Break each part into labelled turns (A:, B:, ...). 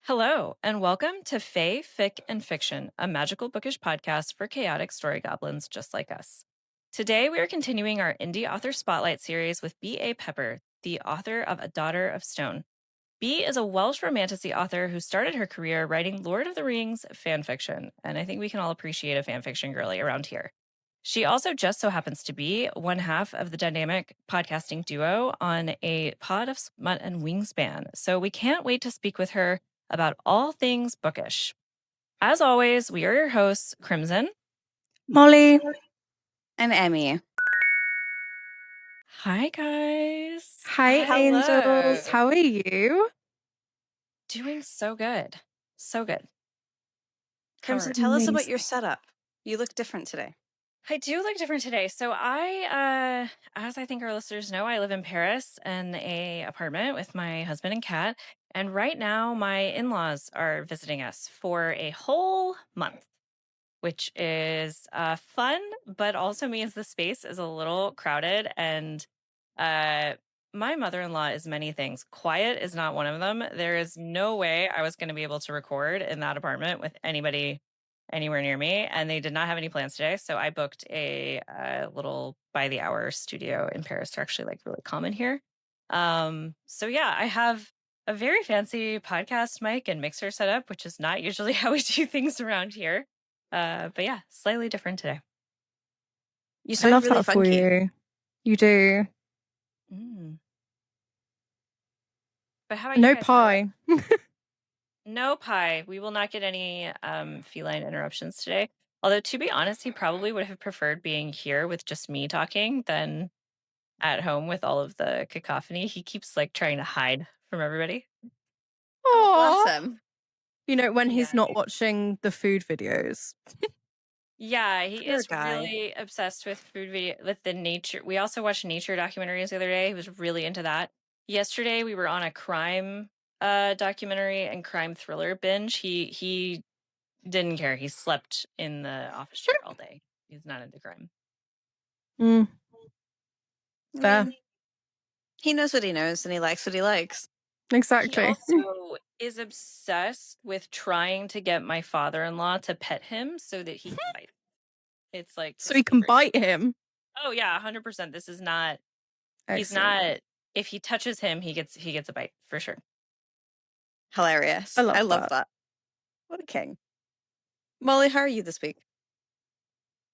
A: Hello, and welcome to Fic Fiction, a magical bookish podcast for chaotic story goblins just like us. Today, we are continuing our indie author spotlight series with B.A Pepper, the author of A Daughter of Stone. B is a Welsh romantasy author who started her career writing Lord of the Rings fan fiction, and I think we can all appreciate a fan fiction girly around here. She also just so happens to be one half of the dynamic podcasting duo on a pod of smut and wingspan, so we can't wait to speak with her about all things bookish. As always, we are your hosts, Crimson,
B: Molly, and Emmy.
A: Hi, guys.
B: Hi,
A: Hello.
B: angels. How are you?
A: Doing so good. So good.
B: Crimson,
A: How are-
B: tell us about
A: Amazing.
B: your setup. You look different today.
A: I do look different today. So as I think our listeners know, I live in Paris in a apartment with my husband and cat. And right now my in-laws are visiting us for a whole month, which is fun, but also means the space is a little crowded. And uh, my mother-in-law is many things. Quiet is not one of them. There is no way I was going to be able to record in that apartment with anybody anywhere near me, and they did not have any plans today. So I booked a little by the hour studio in Paris to actually like really come in here. So yeah, I have a very fancy podcast mic and mixer setup, which is not usually how we do things around here. But yeah, slightly different today.
B: You
C: I
B: sound
C: love
B: really
C: that for
B: funky.
C: you. You do.
A: But how about you
C: No
A: guys?
C: pie.
A: No pie. We will not get any feline interruptions today. Although, to be honest, he probably would have preferred being here with just me talking than at home with all of the cacophony. He keeps like trying to hide from everybody.
B: Oh, bless
C: Aww.
B: him.
C: You know, when he's
A: Yeah.
C: not watching the food videos.
A: Yeah, he
B: Poor
A: is
B: guy.
A: really obsessed with food video, with the nature. We also watched nature documentaries the other day. He was really into that. Yesterday, we were on a crime documentary and crime thriller binge. He didn't care. He slept in the office chair all day. He's not into crime.
C: Mm,
B: I
C: fair.
B: mean, he knows what he knows and he likes what he likes.
A: He
C: Exactly.
A: also is obsessed with trying to get my father-in-law to pet him so that he can bite. It's like
C: So he can
A: super-
C: bite him.
A: Oh yeah, 100%. This is not. He's
C: Excellent.
A: not. If he touches him, he gets a bite for sure.
B: Hilarious.
C: I love
B: that. What a king. Molly, how are you this week?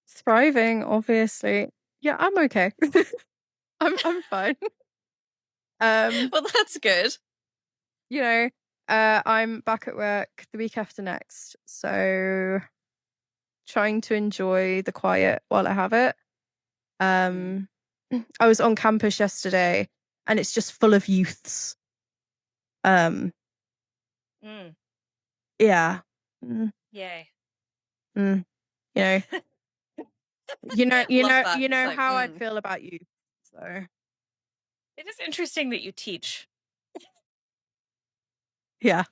C: Thriving, obviously. Yeah, I'm okay. I'm fine.
B: Well, that's good.
C: You know, I'm back at work the week after next, so trying to enjoy the quiet while I have it. I was on campus yesterday and it's just full of youths.
A: Mm,
C: Yeah.
A: yay.
C: You know,
B: Love that.
C: you know
B: It's like,
C: how I'd feel about you. So
A: It is interesting that you teach.
C: yeah.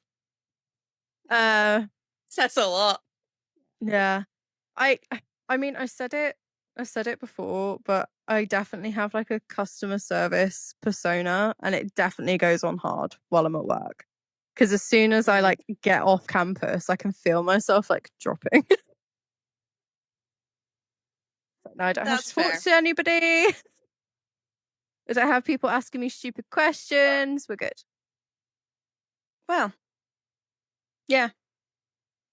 B: Says a lot.
C: Yeah. I mean I said it before, but I definitely have like a customer service persona and it definitely goes on hard while I'm at work. Because as soon as I like get off campus, I can feel myself like dropping. No, I don't have
B: That's
C: to talk
B: fair.
C: to anybody. I don't have people asking me stupid questions. We're good.
B: Well, yeah.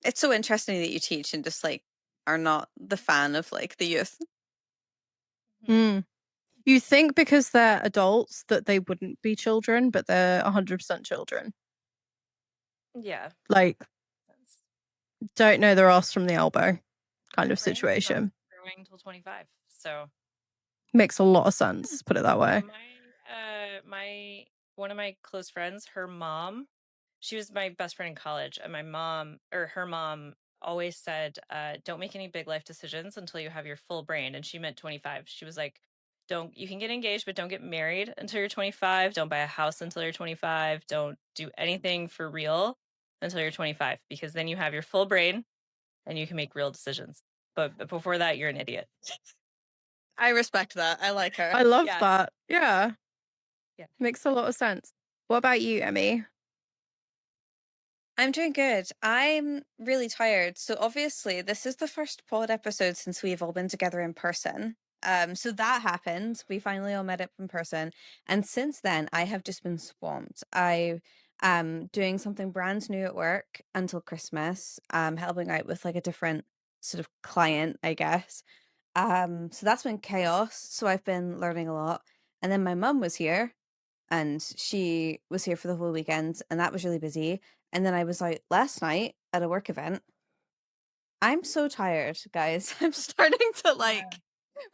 B: It's so interesting that you teach and just like are not the fan of like the youth.
C: You think because they're adults that they wouldn't be children, but they're 100% children.
A: Yeah.
C: Like, don't know their ass from the elbow kind of situation.
A: Growing until 25. So
C: makes a lot of sense, put it that way.
A: My one of my close friends, her mom, she was my best friend in college, and her mom always said, don't make any big life decisions until you have your full brain. And she meant 25. She was like, you can get engaged, but don't get married until you're 25. Don't buy a house until you're 25. Don't do anything for real until you're 25, because then you have your full brain and you can make real decisions. But before that, you're an idiot.
B: I respect that. I like her.
C: I love that. Yeah.
A: Yeah.
C: Makes a lot of sense. What about you, Emmy?
B: I'm doing good. I'm really tired. So obviously, this is the first pod episode since we've all been together in person. So that happened. We finally all met up in person, and since then, I have just been swamped. I am doing something brand new at work until Christmas. Helping out with like a different sort of client, I guess. So that's been chaos. So I've been learning a lot, and then my mum was here and she was here for the whole weekend, and that was really busy. And then I was out last night at a work event. I'm so tired, guys. I'm starting to
A: Yeah.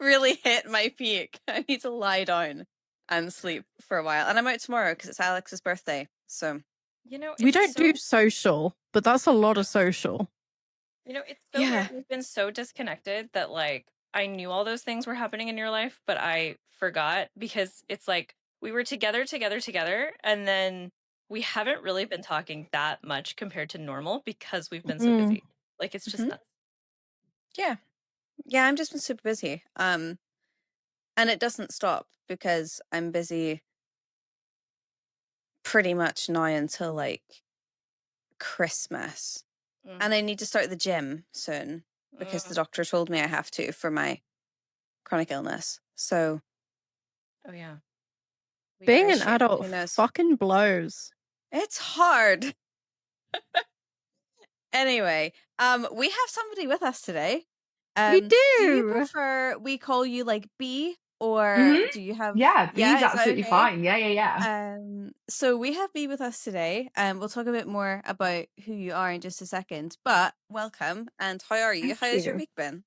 B: really hit my peak. I need to lie down and sleep for a while. And I'm out tomorrow because it's Alex's birthday. So,
C: We
A: It's
C: don't do
A: so
C: social, but that's a lot of social.
A: it's so weird.
B: yeah.
A: We've been so disconnected that like I knew all those things were happening in your life, but I forgot because it's like we were together, and then we haven't really been talking that much compared to normal because we've been so
C: Mm.
A: busy. Like it's just
B: hmm
A: nuts.
B: Yeah. Yeah. I'm just been super busy. And it doesn't stop because I'm busy pretty much now until like Christmas.
A: Mm,
B: And I need to start the gym soon because the
A: mm.
B: doctor told me I have to for my chronic illness. So
A: Oh yeah, we
C: Being
A: gotta.
C: an
B: this year,
C: adult
B: who knows?
C: fucking blows.
B: It's hard. Anyway, we have somebody with us today.
C: We
B: Do you
C: do.
B: prefer we call you like B or
D: Mhm.
B: do you have
D: Yeah, B's
B: yeah, is that
D: absolutely
B: okay?
D: fine. Yeah, yeah, yeah.
B: So we have B with us today. We'll talk a bit more about who you are in just a second. But welcome and how are you?
D: Thank
B: How has your
D: you.
B: week been?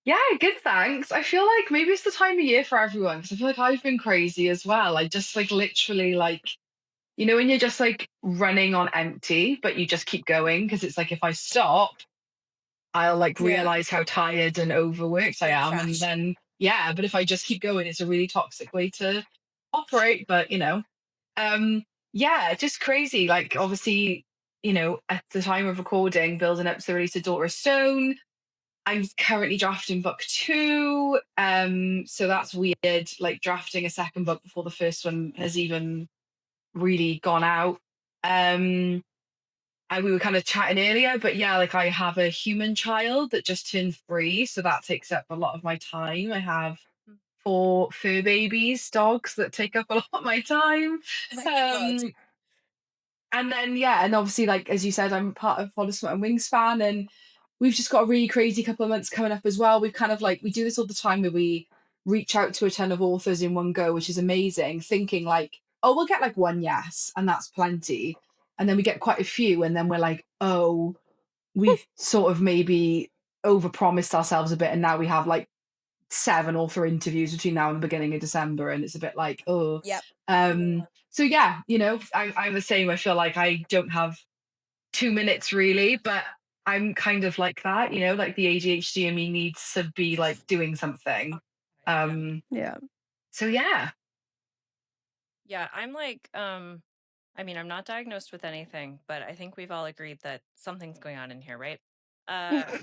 D: Yeah, good, thanks. I feel like maybe it's the time of year for everyone because I feel like I've been crazy as well. I just like literally like, when you're just like running on empty, but you just keep going because it's like if I stop, I'll like
B: Yeah.
D: realize how tired and overworked I
B: You'll
D: am. And
B: crash.
D: then, yeah, but if I just keep going, it's a really toxic way to operate. But, um, yeah, just crazy. Like, obviously, at the time of recording, building up to the release of Daughter of Stone. I'm currently drafting book two. So that's weird, like drafting a second book before the first one has even really gone out. Um, and we were kind of chatting earlier, but yeah, like I have a human child that just turned 3, so that takes up a lot of my time. I have
A: Mm.
D: 4 fur babies, dogs that take up a lot of my time.
B: Oh my God.
D: Um, and then yeah, and obviously, like as you said, I'm part of Follow Smut and Wings fan, and we've just got a really crazy couple of months coming up as well. We've kind of like we do this all the time where we reach out to a ton of authors in one go, which is amazing, thinking like, oh, we'll get like one yes, and that's plenty. And then we get quite a few, and then we're like, oh, we've sort of maybe overpromised ourselves a bit, and now we have like 7 author interviews between now and the beginning of December, and it's a bit like, oh.
B: Yep.
D: So yeah, I'm the same. I feel like I don't have 2 minutes really, but I'm kind of like that, like the ADHD in me needs to be like doing something.
A: Yeah.
D: Um,
C: Yeah.
D: so yeah.
A: Yeah, I'm like, I mean, I'm not diagnosed with anything, but I think we've all agreed that something's going on in here, right?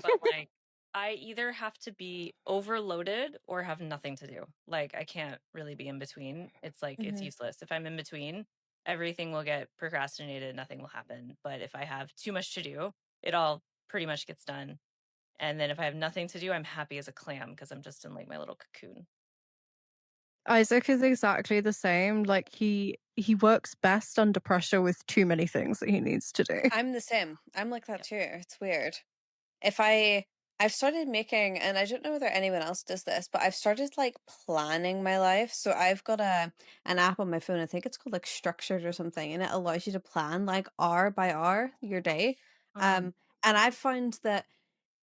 A: But like, I either have to be overloaded or have nothing to do. Like, I can't really be in between. It's like, it's
B: hmm
A: useless. If I'm in between, everything will get procrastinated, nothing will happen. But if I have too much to do, it all pretty much gets done. And then if I have nothing to do, I'm happy as a clam because I'm just in like my little cocoon.
C: Isaac is exactly the same. Like he works best under pressure with too many things that he needs to do.
B: I'm the same. I'm like that
A: Yeah.
B: too. It's weird. If I've started making, and I don't know whether anyone else does this, but I've started like planning my life. So I've got an app on my phone. I think it's called like Structured or something, and it allows you to plan like hour by hour your day.
A: Mm,
B: Um, and I've found that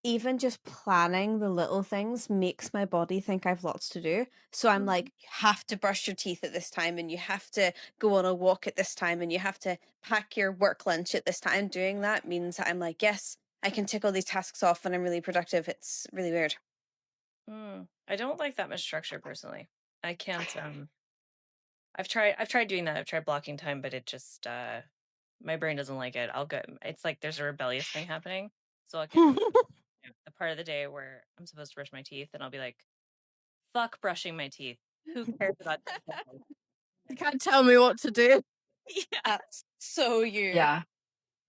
B: even just planning the little things makes my body think I've lots to do. So I'm
A: mm,
B: like, you have to brush your teeth at this time, and you have to go on a walk at this time, and you have to pack your work lunch at this time. Doing that means that I'm like, yes, I can tick all these tasks off and I'm really productive. It's really weird.
A: I don't like that much structure personally. I can't I've tried doing that. I've tried blocking time, but it just my brain doesn't like it. I'll go it's like there's a rebellious thing happening. So I'll get to the part of the day where I'm supposed to brush my teeth and I'll be like, fuck brushing my teeth. Who cares about 10 seconds?
C: You can't tell me what to do.
A: Yeah.
B: That's so you.
D: Yeah.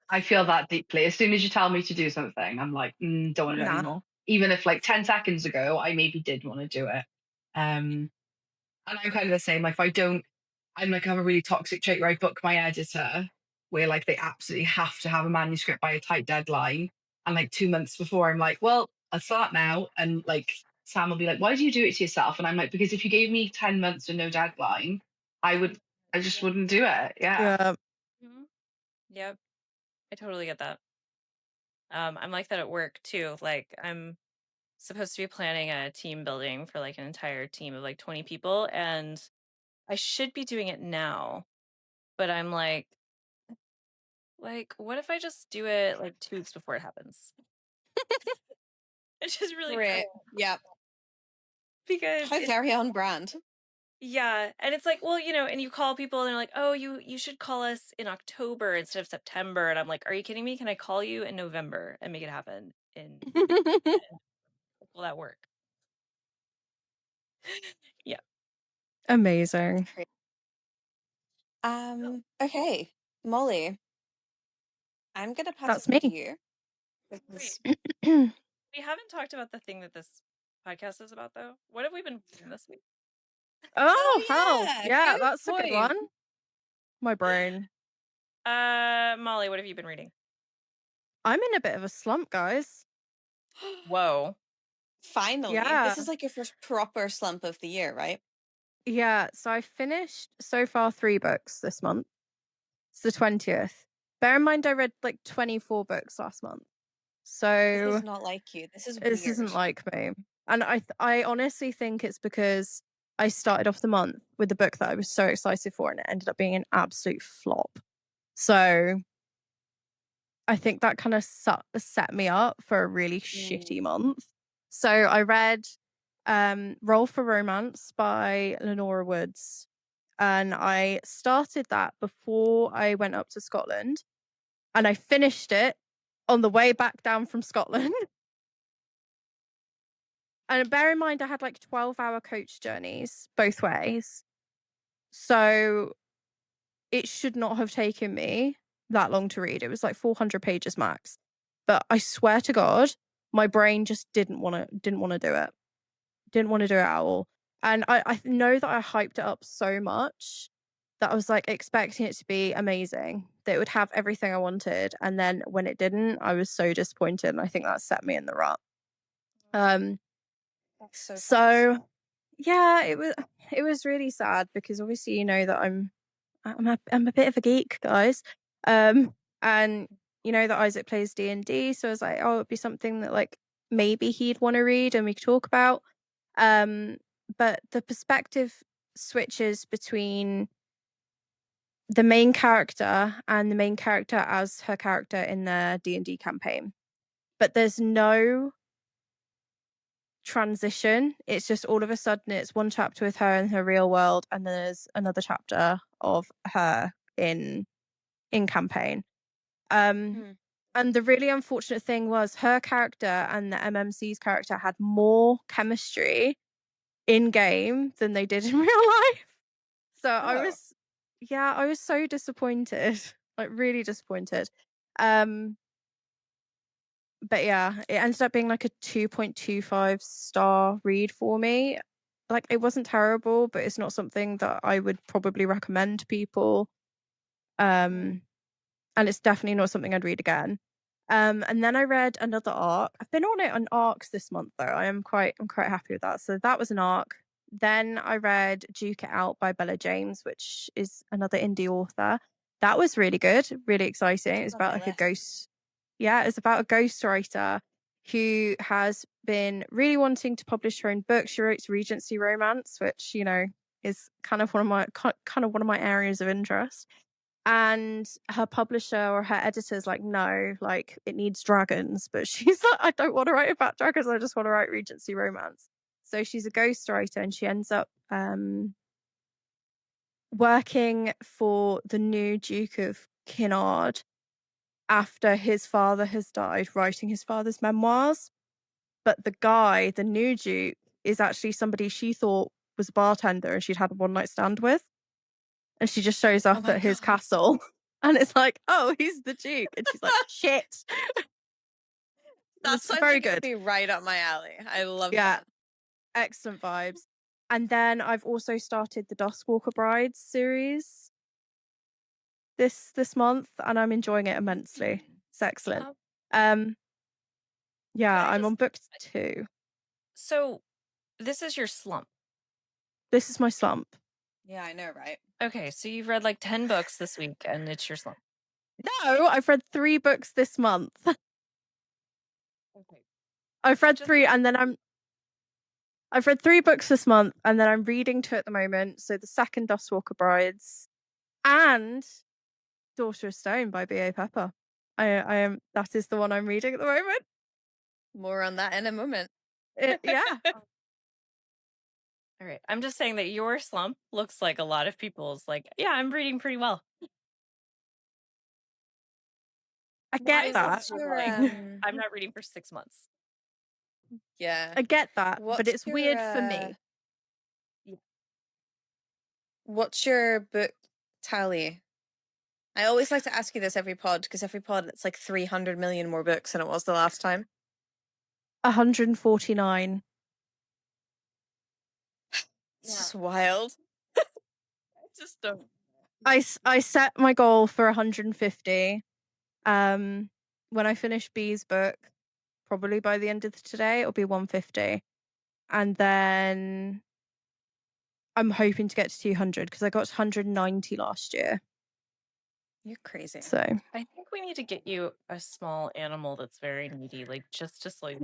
D: I feel that deeply. As soon as you tell me to do something, I'm like, don't want to do it
B: Nah.
D: anymore. Even if like 10 seconds ago, I maybe did want to do it. And I'm kind of the same. Like if I don't, I'm like, I have a really toxic trait where I book my editor where like they absolutely have to have a manuscript by a tight deadline. And like 2 months before, I'm like, well, I'll start now. And like Sam will be like, why do you do it to yourself? And I'm like, because if you gave me 10 months with no deadline, I just wouldn't do it. Yeah.
C: Yeah.
A: Mhm. Yep, I totally get that. I'm like that at work too. Like I'm supposed to be planning a team building for like an entire team of like 20 people, and I should be doing it now, but I'm like, what if I just do it like 2 weeks before it happens? It's just really
B: Right.
A: funny
B: Yep.
A: because
B: How very on brand.
A: yeah, and it's like, well, and you call people and they're like, "Oh, you should call us in October instead of September." And I'm like, "Are you kidding me? Can I call you in November and make it happen?" And will that work? Yeah.
C: Amazing.
B: Great. Okay, Molly, I'm gonna pass it
C: That's
B: over to
C: me.
B: you
A: Wait,
B: because
A: we haven't talked about the thing that this podcast is about though. What have we been reading this week?
C: Oh,
B: oh
C: hell.
B: yeah,
C: Yeah,
B: good
C: that's a good
B: point.
C: one. My brain.
A: Molly, what have you been reading?
C: I'm in a bit of a slump, guys.
A: Whoa.
B: Finally,
C: Yeah.
B: this is like your first proper slump of the year, right?
C: Yeah. So I finished so far 3 books this month. It's the 20th. Bear in mind, I read like 24 books last month.
B: This is
C: So
B: not like you. This is
C: this
B: weird.
C: isn't like me. And I honestly think it's because I started off the month with the book that I was so excited for and it ended up being an absolute flop. So I think that kind of set me up for a really shitty month. So I read Roll for Romance by Lenora Woods. And I started that before I went up to Scotland. And I finished it on the way back down from Scotland. And bear in mind, I had like 12-hour coach journeys both ways. So it should not have taken me that long to read. It was like 400 pages max. But I swear to God, my brain just didn't want to do it. Didn't want to do it at all. And I know that I hyped it up so much that I was like expecting it to be amazing, that it would have everything I wanted. And then when it didn't, I was so disappointed. And I think that set me in the rut.
B: That's so sad.
C: So yeah, it was really sad because obviously you know that I'm a bit of a geek, guys. And you know that Isaac plays D&D, so I was like, oh, it'd be something that like maybe he'd want to read and we could talk about. But the perspective switches between the main character and the main character as her character in the D&D campaign. But there's no transition. It's just all of a sudden it's one chapter with her in her real world and then there's another chapter of her in campaign. And the really unfortunate thing was her character and the MMC's character had more chemistry in game than they did in real life. So I was so disappointed. Like really disappointed. But yeah, it ended up being like a 2.25 star read for me. Like it wasn't terrible, but it's not something that I would probably recommend to people. And it's definitely not something I'd read again. And then I read another arc. I've been on it on arcs this month though. I'm quite happy with that. So that was an arc. Then I read Duke It Out by Bella James, which is another indie author. That was really good, really exciting. It's about like a ghost. Yeah, it's about a ghostwriter who has been really wanting to publish her own book. She writes Regency romance, which, you know, is kind of one of my areas of interest. And her publisher or her editor's like, no, like it needs dragons. But she's like, I don't want to write about dragons. I just want to write Regency romance. So she's a ghostwriter and she ends up working for the new Duke of Kinnard after his father has died, writing his father's memoirs. But the guy, the new Duke, is actually somebody she thought was a bartender and she'd had a one night stand with. And she just shows up at his castle. And it's like, oh, he's the Duke. And she's like, shit.
B: That
C: It's
B: sounds
C: very
B: like it would
C: good.
B: be right up my alley. I love
C: Yeah,
B: that.
C: excellent vibes. And then I've also started the Duskwalker Brides series this month, and I'm enjoying it immensely. It's excellent.
A: Um,
C: Um,
A: can
C: yeah,
A: I
C: I'm
A: just
C: on book 2.
A: so this is your slump.
C: This is my slump.
B: Yeah, I know, right?
A: Okay, so you've read like 10 books this week and it's your slump.
C: No, I've read 3 books this month.
A: Okay.
C: I've
A: Well,
C: read
A: just
C: 3 and then I've read 3 books this month, and then I'm reading 2 at the moment. So the second Dustwalker Brides and Daughter of Stone by B.A. Pepper. I am that is the one I'm reading at the moment.
B: More on that in a moment.
C: Yeah.
A: all right. I'm just saying that your slump looks like a lot of people's like, yeah, I'm reading pretty well.
C: I
A: Mine
C: get
A: is
C: that.
B: What's
A: more
B: your
A: like I'm not reading for 6 months.
B: yeah.
C: I get that, but
B: What's
C: it's
B: your
C: weird for me.
A: Yeah.
B: what's your book tally? I always like to ask you this every pod because every pod it's like 300 million more books than it was the last time.
C: 149.
B: It's
A: Yeah.
B: just wild.
A: I just don't.
C: I set my goal for 150. When I finish B's book, probably by the end of today, it'll be 150. And then I'm hoping to get to 200 because I got to 190 last year.
B: You're crazy.
C: So
A: I think we need to get you a small animal that's very needy, like just like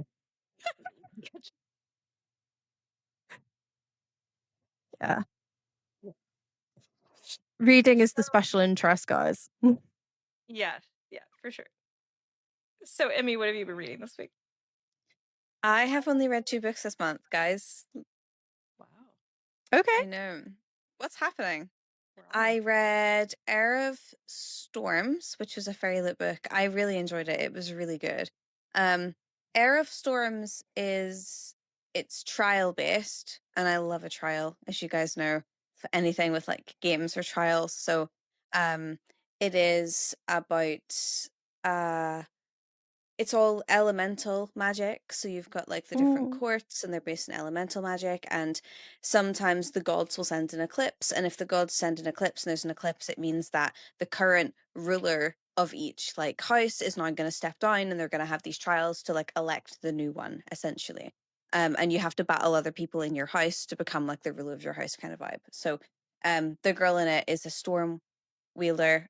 C: yeah, reading is the
A: So,
C: special interest, guys.
A: yeah, for sure. So, Emmy, what have you been reading this week?
B: I have only read 2 books this month, guys.
A: Wow.
C: Okay.
B: I know. What's happening?
A: We're all
B: I read Air of Storms, which was a fairy lit book. I really enjoyed it. It was really good. Um, Air of Storms it's trial based, and I love a trial, as you guys know, for anything with like games or trials. So, um, it is about uh it's all elemental magic. So you've got like the different
C: Mm.
B: courts and they're based in elemental magic. And sometimes the gods will send an eclipse. And if the gods send an eclipse and there's an eclipse, it means that the current ruler of each like house is now going to step down and they're going to have these trials to like elect the new one essentially. And you have to battle other people in your house to become like the ruler of your house kind of vibe. So the girl in it is a storm wielder,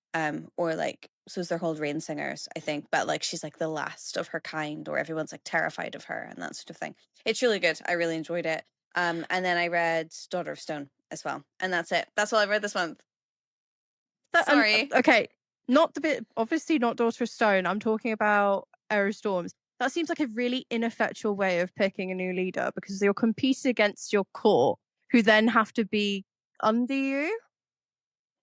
B: or like so they're called rain singers, I think, but like she's like the last of her kind, or everyone's like terrified of her and that sort of thing. It's really good. I really enjoyed it. And then I read Daughter of Stone as well, and that's it. That's all I read this month. Sorry.
C: Okay, not the bit, obviously not Daughter of Stone. I'm talking about Air of Storms. That seems like a really ineffectual way of picking a new leader because you're competing against your court, who then have to be under you.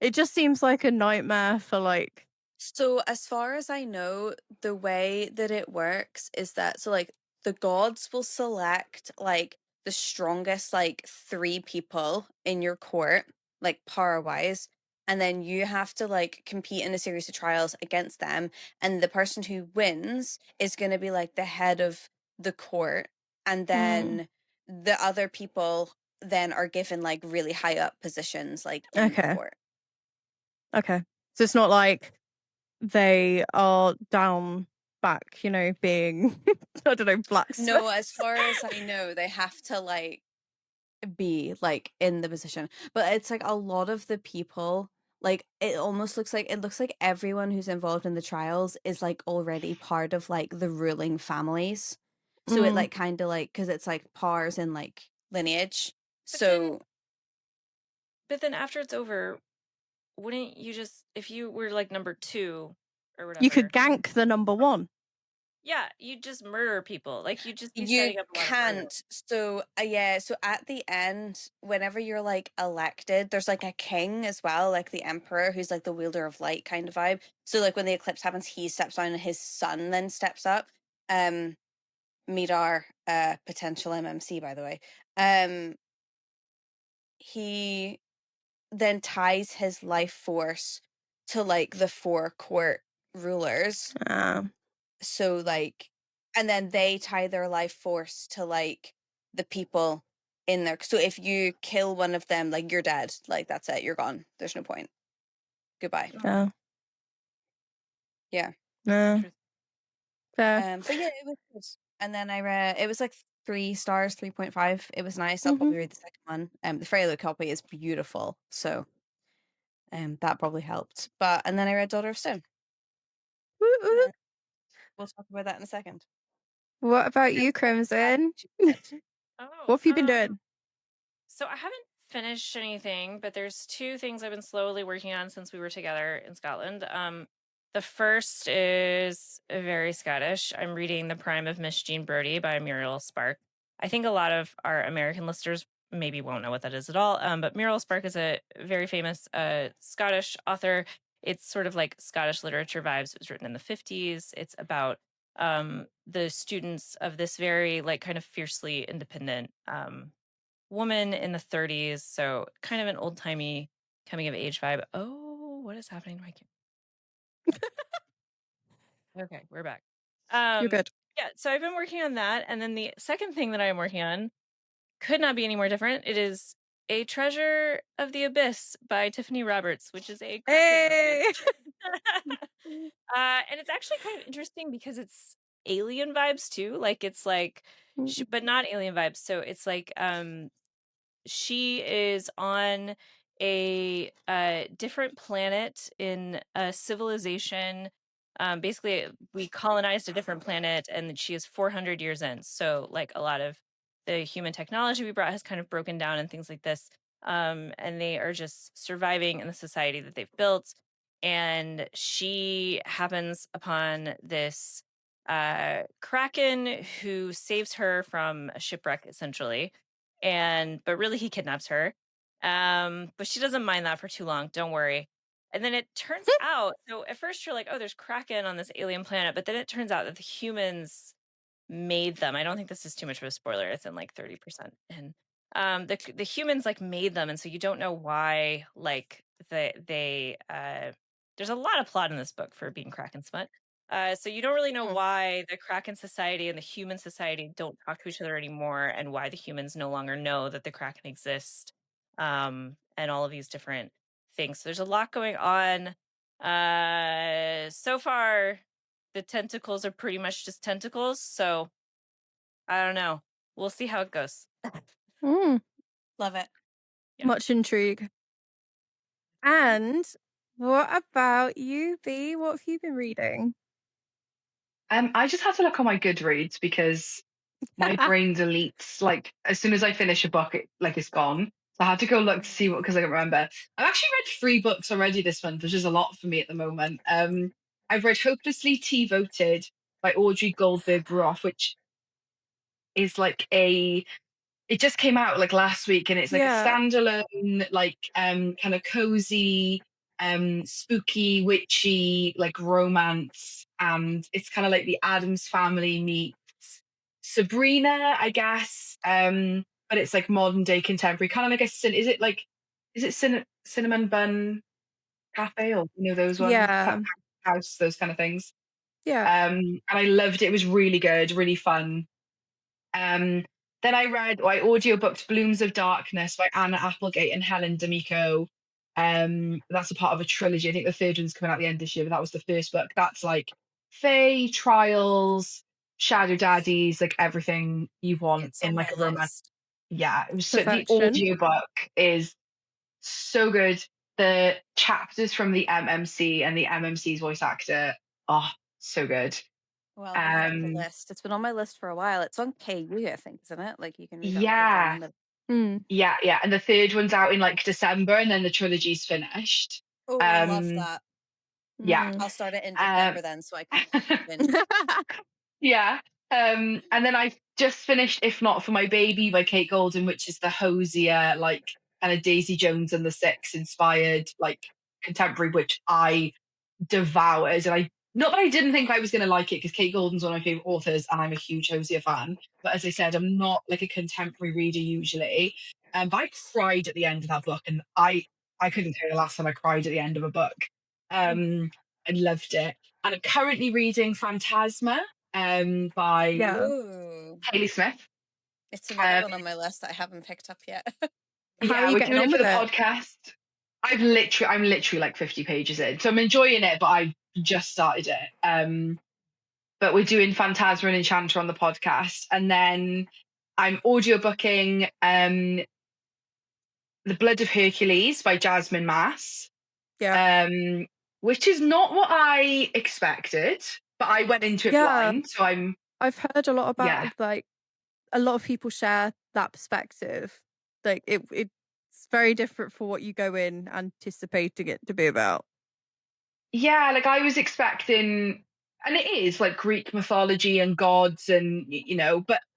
C: It just seems like a nightmare for like.
B: So as far as I know, the way that it works is that so like the gods will select like the strongest like 3 people in your court, like power wise, and then you have to like compete in a series of trials against them, and the person who wins is going to be like the head of the court, and
C: Mm,
B: then the other people then are given like really high up positions like in the
C: okay,
B: court.
C: okay. So it's not like they are down back, being I don't know,
B: No, as
C: blacksmiths.
B: far as I know, they have to like be like in the position. But it's like a lot of the people, like it looks like everyone who's involved in the trials is like already part of like the ruling families. So it
C: Mm,
B: like kind of like because it's like powers and like lineage.
A: But then,
B: So
A: after it's over, wouldn't you just, if you were like number 2 or
C: you could
A: whatever,
C: gank the number 1.
A: yeah, you just murder people. Like you just be
B: you
A: setting up a lot of murder.
B: can't. So yeah, so at the end, whenever you're like elected, there's like a king as well, like the emperor, who's like the wielder of light kind of vibe. So like when the eclipse happens, he steps down and his son then steps up. Um meet our potential MMC, by the way. He then ties his life force to like the four court rulers.
C: Ah,
B: So like, and then they tie their life force to like the people in there. So if you kill one of them, like you're dead. Like that's it. You're gone. There's no point. Goodbye.
C: yeah.
B: Yeah.
C: No.
A: Interesting.
C: Fair.
B: But yeah, it was good. And then I read it was like 3 stars, 3.5. It was nice. I'll
C: Mhm.
B: probably read the second one. The Freylo copy is beautiful. So that probably helped. But and then I read Daughter of Stone.
C: Woo woo.
B: Uh, we'll talk about that in a second.
C: What about
B: And
C: you, Crimson?
B: you read.
C: What
A: Oh,
C: have you been doing?
A: so I haven't finished anything, but there's two things I've been slowly working on since we were together in Scotland. The first is very Scottish. I'm reading The Prime of Miss Jean Brodie by Muriel Spark. I think a lot of our American listeners maybe won't know what that is at all. But Muriel Spark is a very famous Scottish author. It's sort of like Scottish literature vibes. It was written in the 50s. It's about the students of this very like kind of fiercely independent woman in the 30s, so kind of an old-timey coming of age vibe. Oh, what is happening to my Okay, we're back.
C: You're
A: Um,
C: good.
A: yeah, so I've been working on that, and then the second thing that I'm working on could not be any more different. It is A Treasure of the Abyss by Tiffany Roberts, which is a Kraken review.
C: Hey.
A: And it's actually kind of interesting because it's alien vibes too. Like it's like, but not alien vibes. So it's like she is on a different planet in a civilization. Basically, we colonized a different planet, and she is 400 years in. So, like a lot of the human technology we brought has kind of broken down and things like this. And they are just surviving in the society that they've built. And she happens upon this kraken who saves her from a shipwreck, essentially, but really he kidnaps her. But she doesn't mind that for too long, don't worry. And then it turns out, so at first you're like, oh, there's kraken on this alien planet, but then it turns out that the humans made them. I don't think this is too much of a spoiler. It's in like 30%. And the humans like made them, and so you don't know why like there's a lot of plot in this book for being kraken smut. So you don't really know
B: Hmm.
A: why the Kraken Society and the Human Society don't talk to each other anymore, and why the humans no longer know that the Kraken exist, and all of these different things. So there's a lot going on. So far, the tentacles are pretty much just tentacles. So I don't know. We'll see how it goes.
C: Mm,
B: Love it.
A: Yeah.
C: much intrigue. And what about you, B? What have you been reading?
D: I just had to look on my Goodreads because my brain deletes like as soon as I finish a book, it's gone. So I had to go look to see what because I don't remember. I've actually read 3 books already this month, which is a lot for me at the moment. I've read Hopelessly T-Voted by Audrey Goldberg Roth, which is like a it just came out like last week, and it's like a
C: Yeah.
D: standalone, like kind of cozy, spooky, witchy, like romance, and it's kind of like the Adams Family meets Sabrina, I guess. But it's like modern day contemporary, kind of like is it cinnamon bun cafe, or those ones,
C: Yeah.
D: house, those kind of things.
C: Yeah.
D: And I loved it. It was really good, really fun. Um, then I audiobooked Blooms of Darkness by Anna Applegate and Helen D'Amico. That's a part of a trilogy. I think the third one's coming out at the end this year, but that was the first book. That's like Fae, Trials, Shadow Daddies, like everything you want
B: It's
D: in
B: on
D: like
B: my
D: a romance.
B: list.
D: Yeah, it was the
C: Perfection.
D: audiobook is so good. The chapters from the MMC and the MMC's voice actor, oh, so good.
B: Well, we have the
D: Um,
B: list. It's been on my list for a while. It's on KU, I think, isn't it? Like you can read it on Kindle
D: yeah,
B: Unlimited.
C: Mm.
D: Yeah, yeah, and the third one's out in like December, and then the trilogy's finished.
B: Oh, love
D: Um,
B: that.
D: yeah,
C: Mm.
B: I'll start it in
D: um,
B: December then, so I can binge.
D: yeah. And then I just finished "If Not for My Baby" by Kate Golden, which is the hosier, like kind of Daisy Jones and the Six inspired, like contemporary, which I devoured. And I not that I didn't think I was going to like it because Kate Golden's one of my favorite authors, and I'm a huge hosier fan. But as I said, I'm not like a contemporary reader usually. But I cried at the end of that book, and I couldn't tell you the last time I cried at the end of a book. I loved it. And I'm currently reading Phantasma by
C: Yeah.
B: Ooh.
D: Hayley Smith.
B: It's another
D: Um,
B: one on my list that I haven't picked up yet.
C: How are
D: yeah,
C: you
D: we're
C: getting
D: doing it
C: on
D: for
C: with
D: the
C: it?
D: podcast. I'm literally like 50 pages in, so I'm enjoying it, but I just started it. But we're doing Phantasma and Enchanter on the podcast, and then I'm audiobooking The Blood of Hercules by Jasmine Mass,
C: Yeah.
D: um, which is not what I expected, but I went into it
C: Yeah.
D: blind, so I'm
C: I've heard a lot
D: yeah.
C: about like a lot of people share that perspective. Like it's very different for what you go in anticipating it to be about.
D: Yeah, like I was expecting, and it is like Greek mythology and gods, and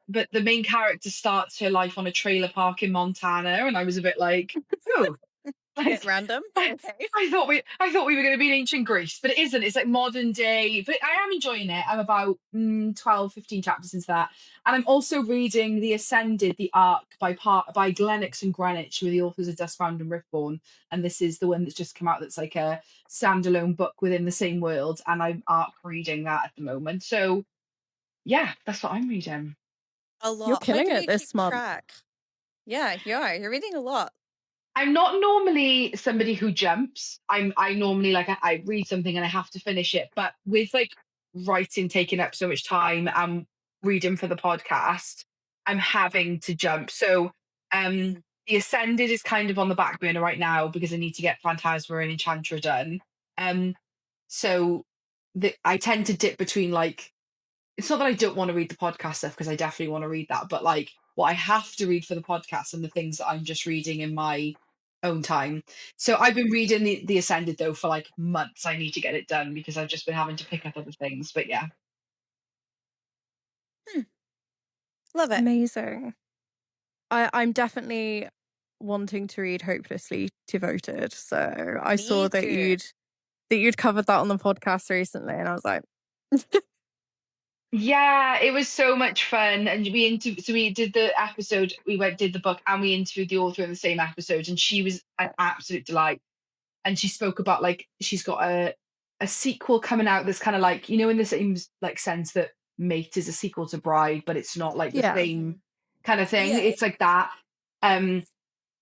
D: but the main character starts her life on a trailer park in Montana, and I was a bit like, oh,
B: Bit
D: like,
B: random, but
D: I,
B: okay.
D: I thought we were going to be in ancient Greece, but it isn't. It's like modern day. But I am enjoying it. I'm about 12, 15 chapters into that, and I'm also reading The Ascended, the Arc by Glennox and Greenwich, who are the authors of Dustbound and Riftborn, and this is the one that's just come out. That's like a standalone book within the same world, and I'm arc reading that at the moment. So yeah, that's what I'm reading.
B: A
C: You're
B: lot. How
C: killing
B: do
C: it
B: you keep
C: this month.
B: track? Yeah, you are. You're reading a lot.
D: I'm not normally somebody who jumps. I normally like I read something and I have to finish it. But with like writing taking up so much time and reading for the podcast, I'm having to jump. So
B: Mm.
D: The Ascended is kind of on the back burner right now because I need to get Phantasma and Enchantra done. Um so I tend to dip between like it's not that I don't want to read the podcast stuff because I definitely want to read that, but like what I have to read for the podcast and the things that I'm just reading in my own time. So I've been reading the Ascended though for like months. I need to get it done because I've just been having to pick up other things. But yeah.
B: Hmm. Love it.
C: Amazing. I'm definitely wanting to read Hopelessly Devoted. So I saw
B: Me
C: that
B: too.
C: you'd covered that on the podcast recently, and I was like,
D: Yeah, it was so much fun. And we did the episode, did the book and we interviewed the author in the same episode, and she was an absolute delight. And she spoke about like she's got a sequel coming out that's kind of like in the same like sense that Mate is a sequel to Bride, but it's not like the
C: yeah,
D: same kind of thing.
B: Yeah.
D: It's like that. Um,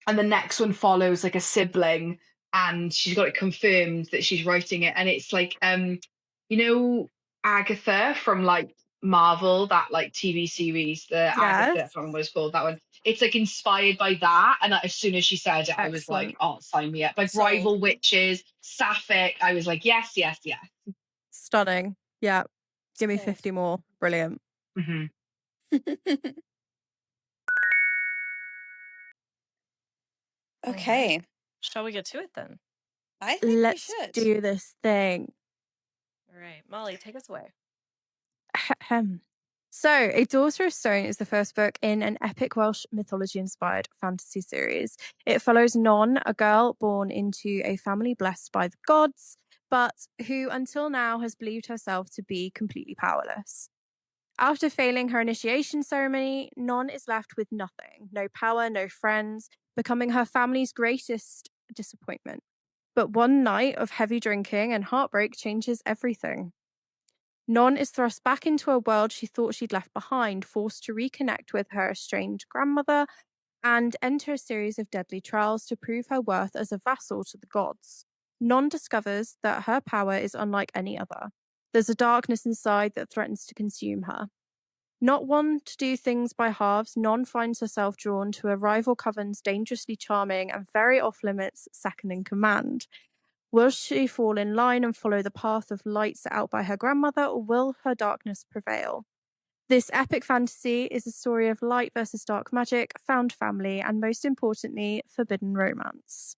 D: and the next one follows like a sibling, and she's got it confirmed that she's writing it, and it's like you know Agatha from like Marvel, that like TV series, the Agatha, I
C: yes,
D: can't remember what it's called, that one. It's like inspired by that, and as soon as she said it I was like,
C: excellent,
D: oh, sign me up. Like
B: Sold.
D: Rival Witches, Sapphic, I was like, yes, yes, yes.
C: stunning. Yeah, give me
B: Sold.
C: 50 more. Brilliant.
D: Hmm.
A: All right.
B: Okay.
A: Shall we get to it then?
B: I think we
C: Let's
B: should.
C: do this thing.
A: All right, Molly, take us away.
C: Ahem. So, A Daughter of Stone is the first book in an epic Welsh mythology inspired fantasy series. It follows Non, a girl born into a family blessed by the gods, but who until now has believed herself to be completely powerless. After failing her initiation ceremony, Non is left with nothing, no power, no friends, becoming her family's greatest disappointment. But one night of heavy drinking and heartbreak changes everything. Non is thrust back into a world she thought she'd left behind, forced to reconnect with her estranged grandmother and enter a series of deadly trials to prove her worth as a vassal to the gods. Non discovers that her power is unlike any other. There's a darkness inside that threatens to consume her. Not one to do things by halves, Non finds herself drawn to a rival coven's dangerously charming and very off limits second in command. Will she fall in line and follow the path of light set out by her grandmother, or will her darkness prevail? This epic fantasy is a story of light versus dark magic, found family, and most importantly, forbidden romance.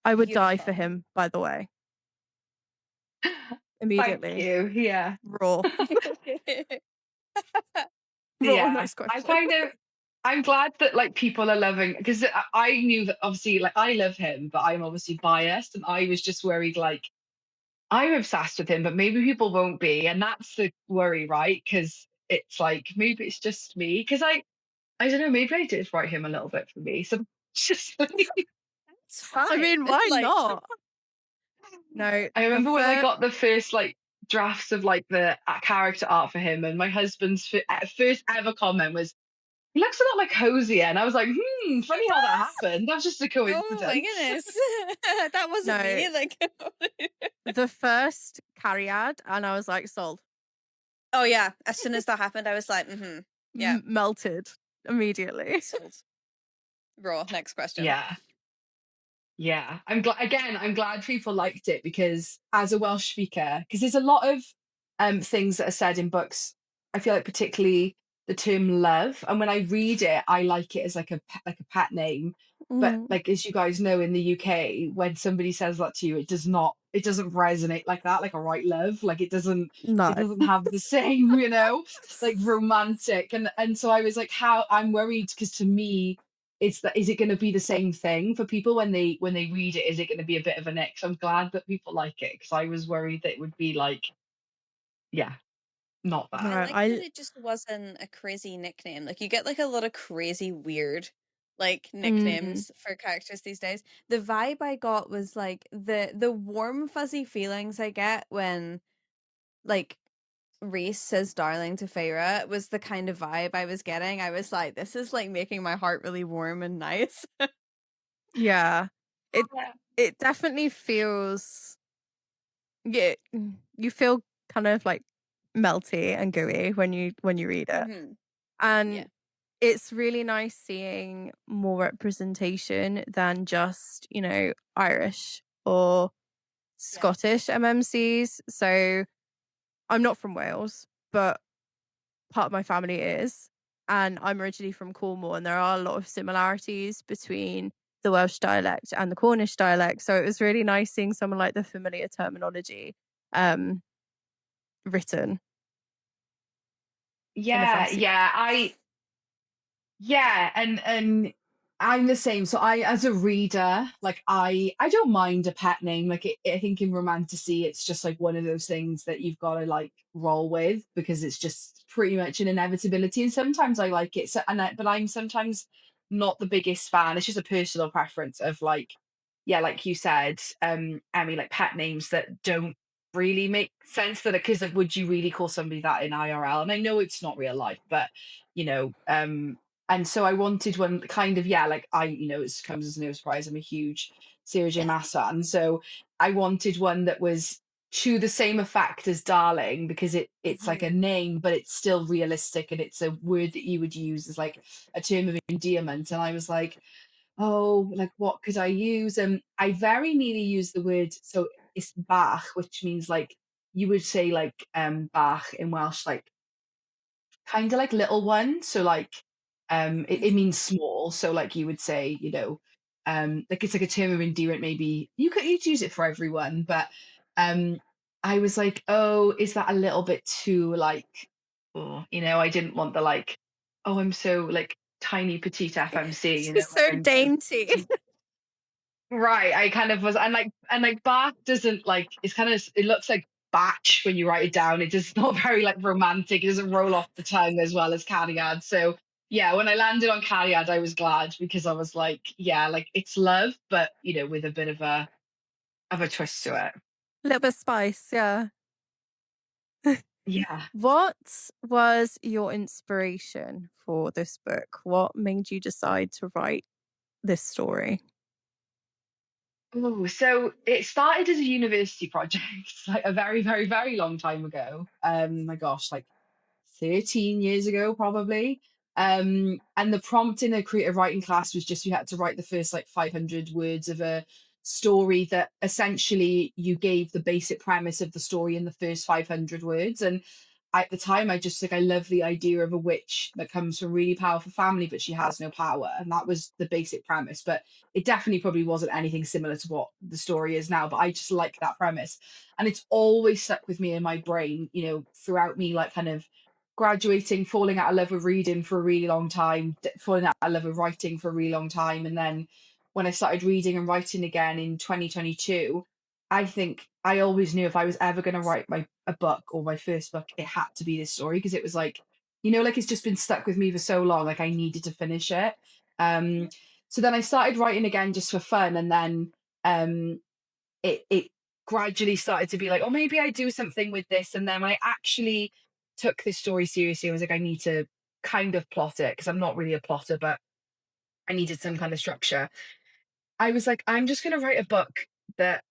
C: I would die for
B: Beautiful.
C: him, by the way.
D: Thank
C: Immediately.
D: you. Yeah.
C: Raw. Raw,
D: Yeah.
C: nice
D: I
C: question.
D: kind of I'm glad that like people are loving because I knew that obviously like I love him, but I'm obviously biased, and I was just worried like I'm obsessed with him, but maybe people won't be, and that's the worry, right? Because it's like maybe it's just me because I don't know, maybe I did write him a little bit for me, so it's just like
B: It's fine.
C: I mean, why
B: Like,
C: not? No,
D: I
C: the
D: remember when I
C: first.
D: got the first like drafts of like the character art for him, and my husband's first ever comment was, "He looks a lot like Hosier," and I was like, "Hmm,
B: He
D: funny how that
B: does.
D: happened. That's just a
B: Oh my
D: coincidence."
B: goodness. That wasn't
C: No,
B: me. Like,
C: the first carry ad, and I was like, sold.
B: oh yeah. As soon as that happened, I was like, yeah,
C: Melted immediately.
B: sold. Raw. Next question.
D: Yeah. Yeah, I'm glad again, I'm glad people liked it because as a Welsh speaker, because there's a lot of things that are said in books, I feel like particularly the term love, and when I read it, I like it as like like a pet name. But
C: Mm,
D: like as you guys know in the UK, when somebody says that to you, it doesn't resonate like that, like a right love. Like
C: no.
D: it doesn't have the same, like romantic. And so I was like, how I'm worried because to me it's that is it going to be the same thing for people when they read it, is it going to be a bit of an X? I'm glad that people like it because I was worried that it would be like, yeah, not
C: No,
B: I
D: that.
B: like that it just wasn't a crazy nickname. Like you get like a lot of crazy weird like
C: mm,
B: nicknames for characters these days. The vibe I got was like the warm fuzzy feelings I get when like Reese says darling to Feyre was the kind of vibe I was getting. I was like, this is like making my heart really warm and nice.
C: yeah. It
D: Yeah.
C: it definitely feels, yeah, you feel kind of like melty and gooey when you read it.
B: hmm
C: And
B: Yeah.
C: it's really nice seeing more representation than just, Irish or
B: Yeah.
C: Scottish MMCs. So I'm not from Wales, but part of my family is. And I'm originally from Cornwall, and there are a lot of similarities between the Welsh dialect and the Cornish dialect. So it was really nice seeing someone like the familiar terminology um, written in a
D: Yeah,
C: fantasy.
D: yeah. Yeah, and I'm the same. So I, as a reader, like I don't mind a pet name. Like I think in romantasy, it's just like one of those things that you've got to like roll with because it's just pretty much an inevitability. And sometimes I like it. So but I'm sometimes not the biggest fan. It's just a personal preference of like, yeah, like you said, Emmy, like pet names that don't really make sense that because like would you really call somebody that in IRL? And I know it's not real life, but you know, and so I wanted one kind of, yeah, like it comes as no surprise. I'm a huge Sarah J.
B: Yeah.
D: Maas fan. So I wanted one that was to the same effect as darling because it's like a
B: hmm
D: name, but it's still realistic and it's a word that you would use as like a term of endearment. And I was like, oh, like what could I use? And I very nearly used the word, so it's bach, which means like you would say like bach in Welsh, like kind of like little one. So like it means small. So like you would say, like it's like a term of endearment, maybe you'd use it for everyone, but um I was like, oh, is that a little bit too like, oh, I didn't want the like, oh, I'm so like tiny petite FMC,
C: She's
D: like
C: so
D: I'm
C: dainty.
D: right. I kind of was, and like Bach doesn't like. It's kind of it looks like batch when you write it down. It just not very like romantic. It doesn't roll off the tongue as well as Cariad. So yeah, when I landed on Cariad, I was glad because I was like, yeah, like it's love, but with a bit of a twist to it.
C: A little bit of spice, yeah.
D: Yeah.
C: What was your inspiration for this book? What made you decide to write this story?
D: Oh, so it started as a university project, like a very, very, very long time ago. My gosh, like 13 years ago probably. And the prompt in a creative writing class was just you had to write the first like 500 words of a story that essentially you gave the basic premise of the story in the first 500 words. And at the time I just like I love the idea of a witch that comes from a really powerful family but she has no power, and that was the basic premise. But it definitely probably wasn't anything similar to what the story is now, but I just like that premise, and it's always stuck with me in my brain, throughout me like kind of graduating, falling out of love with reading for a really long time, falling out of love with writing for a really long time. And then when I started reading and writing again in 2022, I think I always knew if I was ever going to write a book or my first book, it had to be this story because it was like, like it's just been stuck with me for so long. Like I needed to finish it. Um, so then I started writing again just for fun, and then it gradually started to be like, oh, maybe I do something with this. And then I actually took this story seriously. I was like, I need to kind of plot it because I'm not really a plotter, but I needed some kind of structure. I was like, I'm just going to write a book that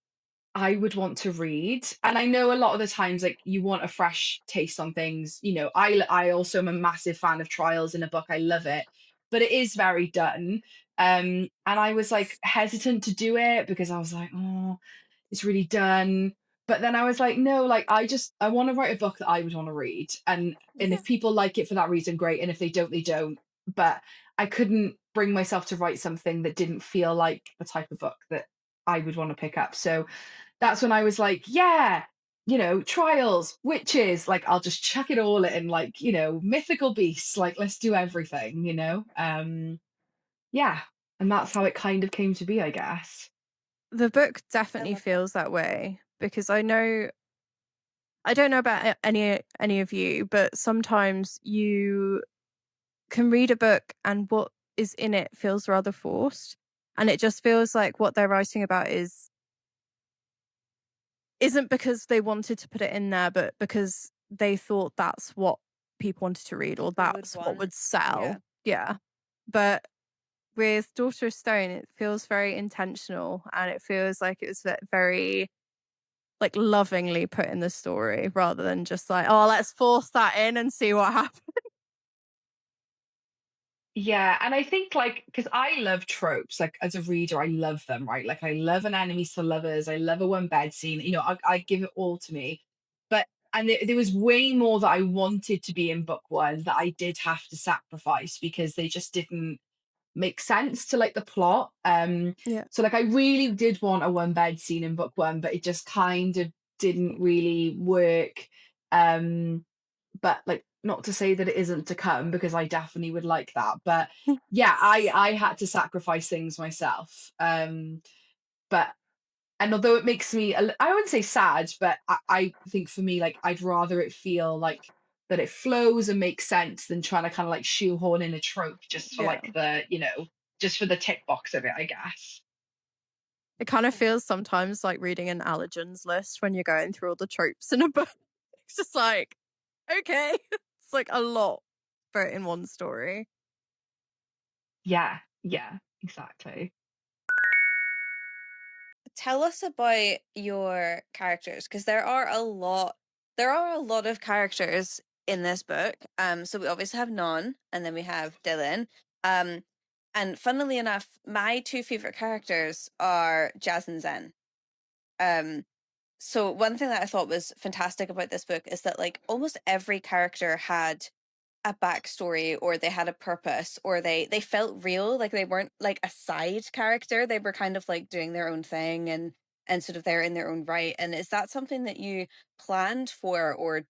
D: I would want to read. And I know a lot of the times, like, you want a fresh taste on things. I also am a massive fan of trials in a book. I love it, but it is very done. And I was like hesitant to do it because I was like, oh, it's really done. But then I was like, no, like I want to write a book that I would want to read. And
B: Yeah.
D: if people like it for that reason, great. And if they don't, they don't. But I couldn't bring myself to write something that didn't feel like the type of book that I would want to pick up. So that's when I was like, yeah, trials, witches, like I'll just chuck it all in, like, mythical beasts, like let's do everything. Yeah. And that's how it kind of came to be, I guess.
C: The book
B: I
C: definitely
B: love that.
C: feels that way because I don't know about any of you, but sometimes you can read a book and what is in it feels rather forced, and it just feels like what they're writing about isn't because they wanted to put it in there, but because they thought that's what people wanted to read or
B: People would
C: that's what
B: want.
C: would sell.
B: Yeah.
C: Yeah. But with Daughter of Stone, it feels very intentional and it feels like it was very like lovingly put in the story rather than just like, oh, let's force that in and see what happens.
D: Yeah, and I think like because I love tropes, like as a reader, I love them, right? Like I love an enemies to lovers, I love a one bed scene, I give it all to me. But and there was way more that I wanted to be in book one that I did have to sacrifice because they just didn't make sense to like the plot.
C: Yeah.
D: So like I really did want a one bed scene in book one, but it just kind of didn't really work. But like not to say that it isn't to come because I definitely would like that. But yeah, I had to sacrifice things myself. But and although it makes me I wouldn't say sad, but I think for me like I'd rather it feel like that it flows and makes sense than trying to kind of like shoehorn in a trope just for
C: Yeah.
D: like the just for the tick box of it, I guess.
C: It kind of feels sometimes like reading an allergens list when you're going through all the tropes in a book. It's just like, okay. It's like a lot for in one story.
D: Yeah, yeah, exactly.
B: Tell us about your characters because there are a lot of characters in this book. So we obviously have Non and then we have Dylan. Um and funnily enough, my two favorite characters are Jazz and Zen. Um so one thing that I thought was fantastic about this book is that like almost every character had a backstory or they had a purpose or they felt real, like they weren't like a side character, they were kind of like doing their own thing and sort of they're in their own right. And is that something that you planned for, or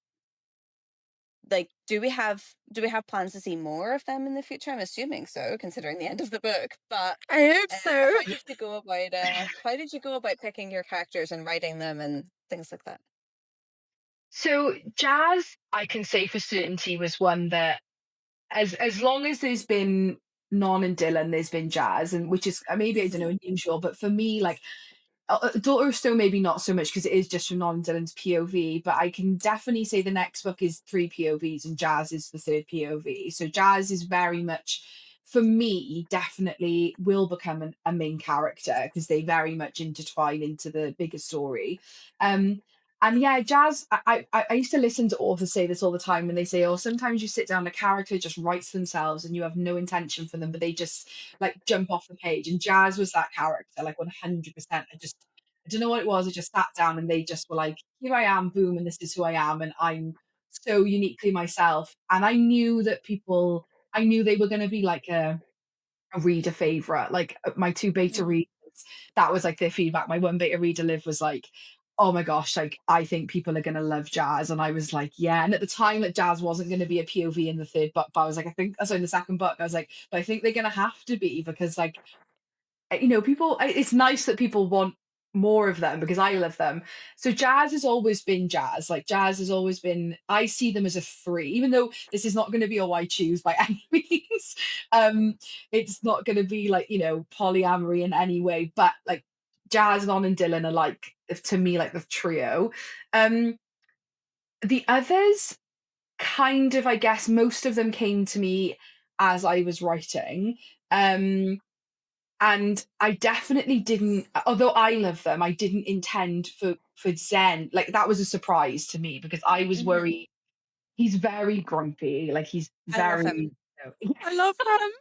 B: like do we have plans to see more of them in the future? I'm assuming so, considering the end of the book. But
C: I hope so.
B: how did you go about picking your characters and writing them and things like that?
D: So Jazz, I can say for certainty, was one that as long as there's been Non and Dylan, there's been Jazz, and which is maybe I don't know unusual, but for me, like Daughter of Stone, maybe not so much because it is just from Non and Dylan's POV. But I can definitely say the next book is three POVs, and Jazz is the third POV. So Jazz is very much for me definitely will become a main character because they very much intertwine into the bigger story. Um, and yeah, Jazz, I used to listen to authors say this all the time when they say, oh, sometimes you sit down, a character just writes themselves and you have no intention for them, but they just like jump off the page. And Jazz was that character, like 100%. I don't know what it was. I just sat down and they just were like, here I am, boom, and this is who I am. And I'm so uniquely myself. And I knew they were going to be like a reader favorite. Like my two beta
B: Mhm.
D: readers, that was like their feedback. My one beta reader live was like, oh my gosh, like I think people are gonna love Jazz. And I was like, yeah. And at the time that Jazz wasn't gonna be a POV in the third book, but I was like, I think so in the second book, I was like, but I think they're gonna have to be because like people it's nice that people want more of them because I love them. So Jazz has always been Jazz. Like Jazz has always been, I see them as a three, even though this is not going to be a why choose by any means. It's not going to be like, polyamory in any way, but like Jazz, Non and Dylan are like to me like the trio. Um, the others kind of, I guess, most of them came to me as I was writing. Um, and I definitely didn't, although I love them, I didn't intend for Zen. Like that was a surprise to me because I was
B: Mhm.
D: worried. He's very grumpy. Like he's
B: I love him.
D: very. You
C: I love him.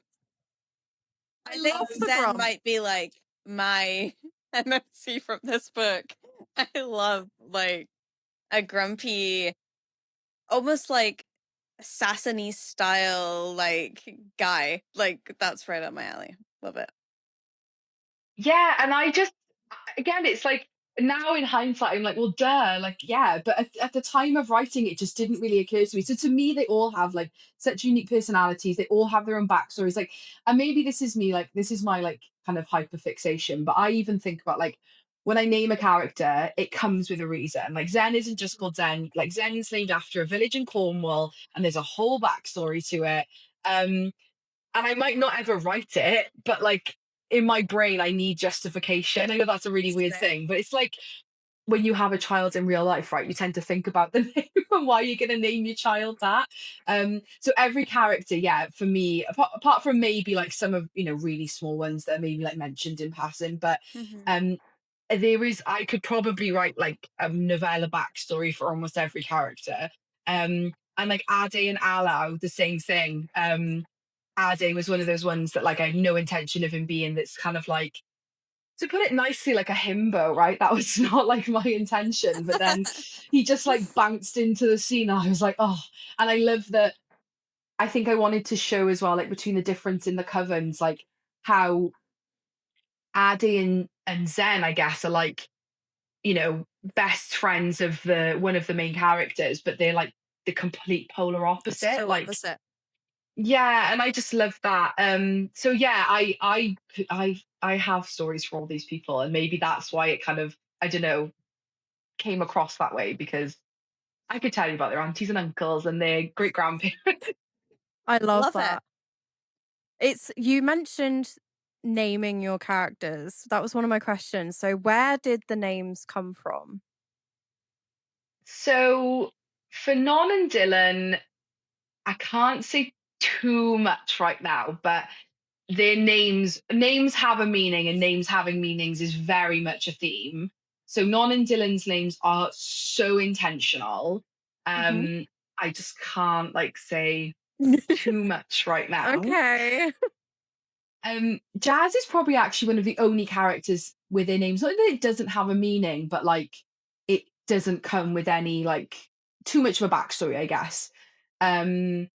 B: I
C: I
B: think
C: love the
B: Zen
C: grump.
B: might be like my MFC from this book. I love like a grumpy, almost like assassiny style like guy. Like that's right up my alley. Love it.
D: Yeah, and I just again, it's like now in hindsight, I'm like, well, duh, like yeah, but at the time of writing, it just didn't really occur to me. So to me, they all have like such unique personalities. They all have their own backstories. Like, and maybe this is me, like this is my like kind of hyperfixation. But I even think about like when I name a character, it comes with a reason. Like Zen isn't just called Zen. Like Zen's named after a village in Cornwall, and there's a whole backstory to it. Um, and I might not ever write it, but like in my brain, I need justification. I know that's a really weird
B: Same.
D: thing, but it's like when you have a child in real life, right? You tend to think about the name and why you're going to name your child that. So every character, yeah, for me, apart from maybe like some of really small ones that are maybe like mentioned in passing, but
B: Mhm.
D: um, there is I could probably write like a novella backstory for almost every character. And like Ade and Alau, the same thing. Ade was one of those ones that like I had no intention of him being. That's kind of like, to put it nicely, like a himbo, right? That was not like my intention. But then he just like bounced into the scene. And I was like, oh, and I love that. I think I wanted to show as well, like between the difference in the covens, like how Ade and Zen, I guess, are like, best friends of the one of the main characters, but they're like the complete polar opposite.
B: So
D: Like,
B: opposite.
D: yeah, and I just love that. So yeah, I have stories for all these people, and maybe that's why it kind of, I don't know, came across that way, because I could tell you about their aunties and uncles and their great grandparents.
C: I love
B: Love it.
C: that. It's you mentioned naming your characters. That was one of my questions. So where did the names come from?
D: So for Non and Dylan, I can't say too much right now, but their names have a meaning, and names having meanings is very much a theme. So Non and Dylan's names are so intentional.
C: Mhm.
D: I just can't like say too much right now.
C: Okay.
D: Jazz is probably actually one of the only characters with their names. Not that it doesn't have a meaning, but like it doesn't come with any like too much of a backstory, I guess. Um,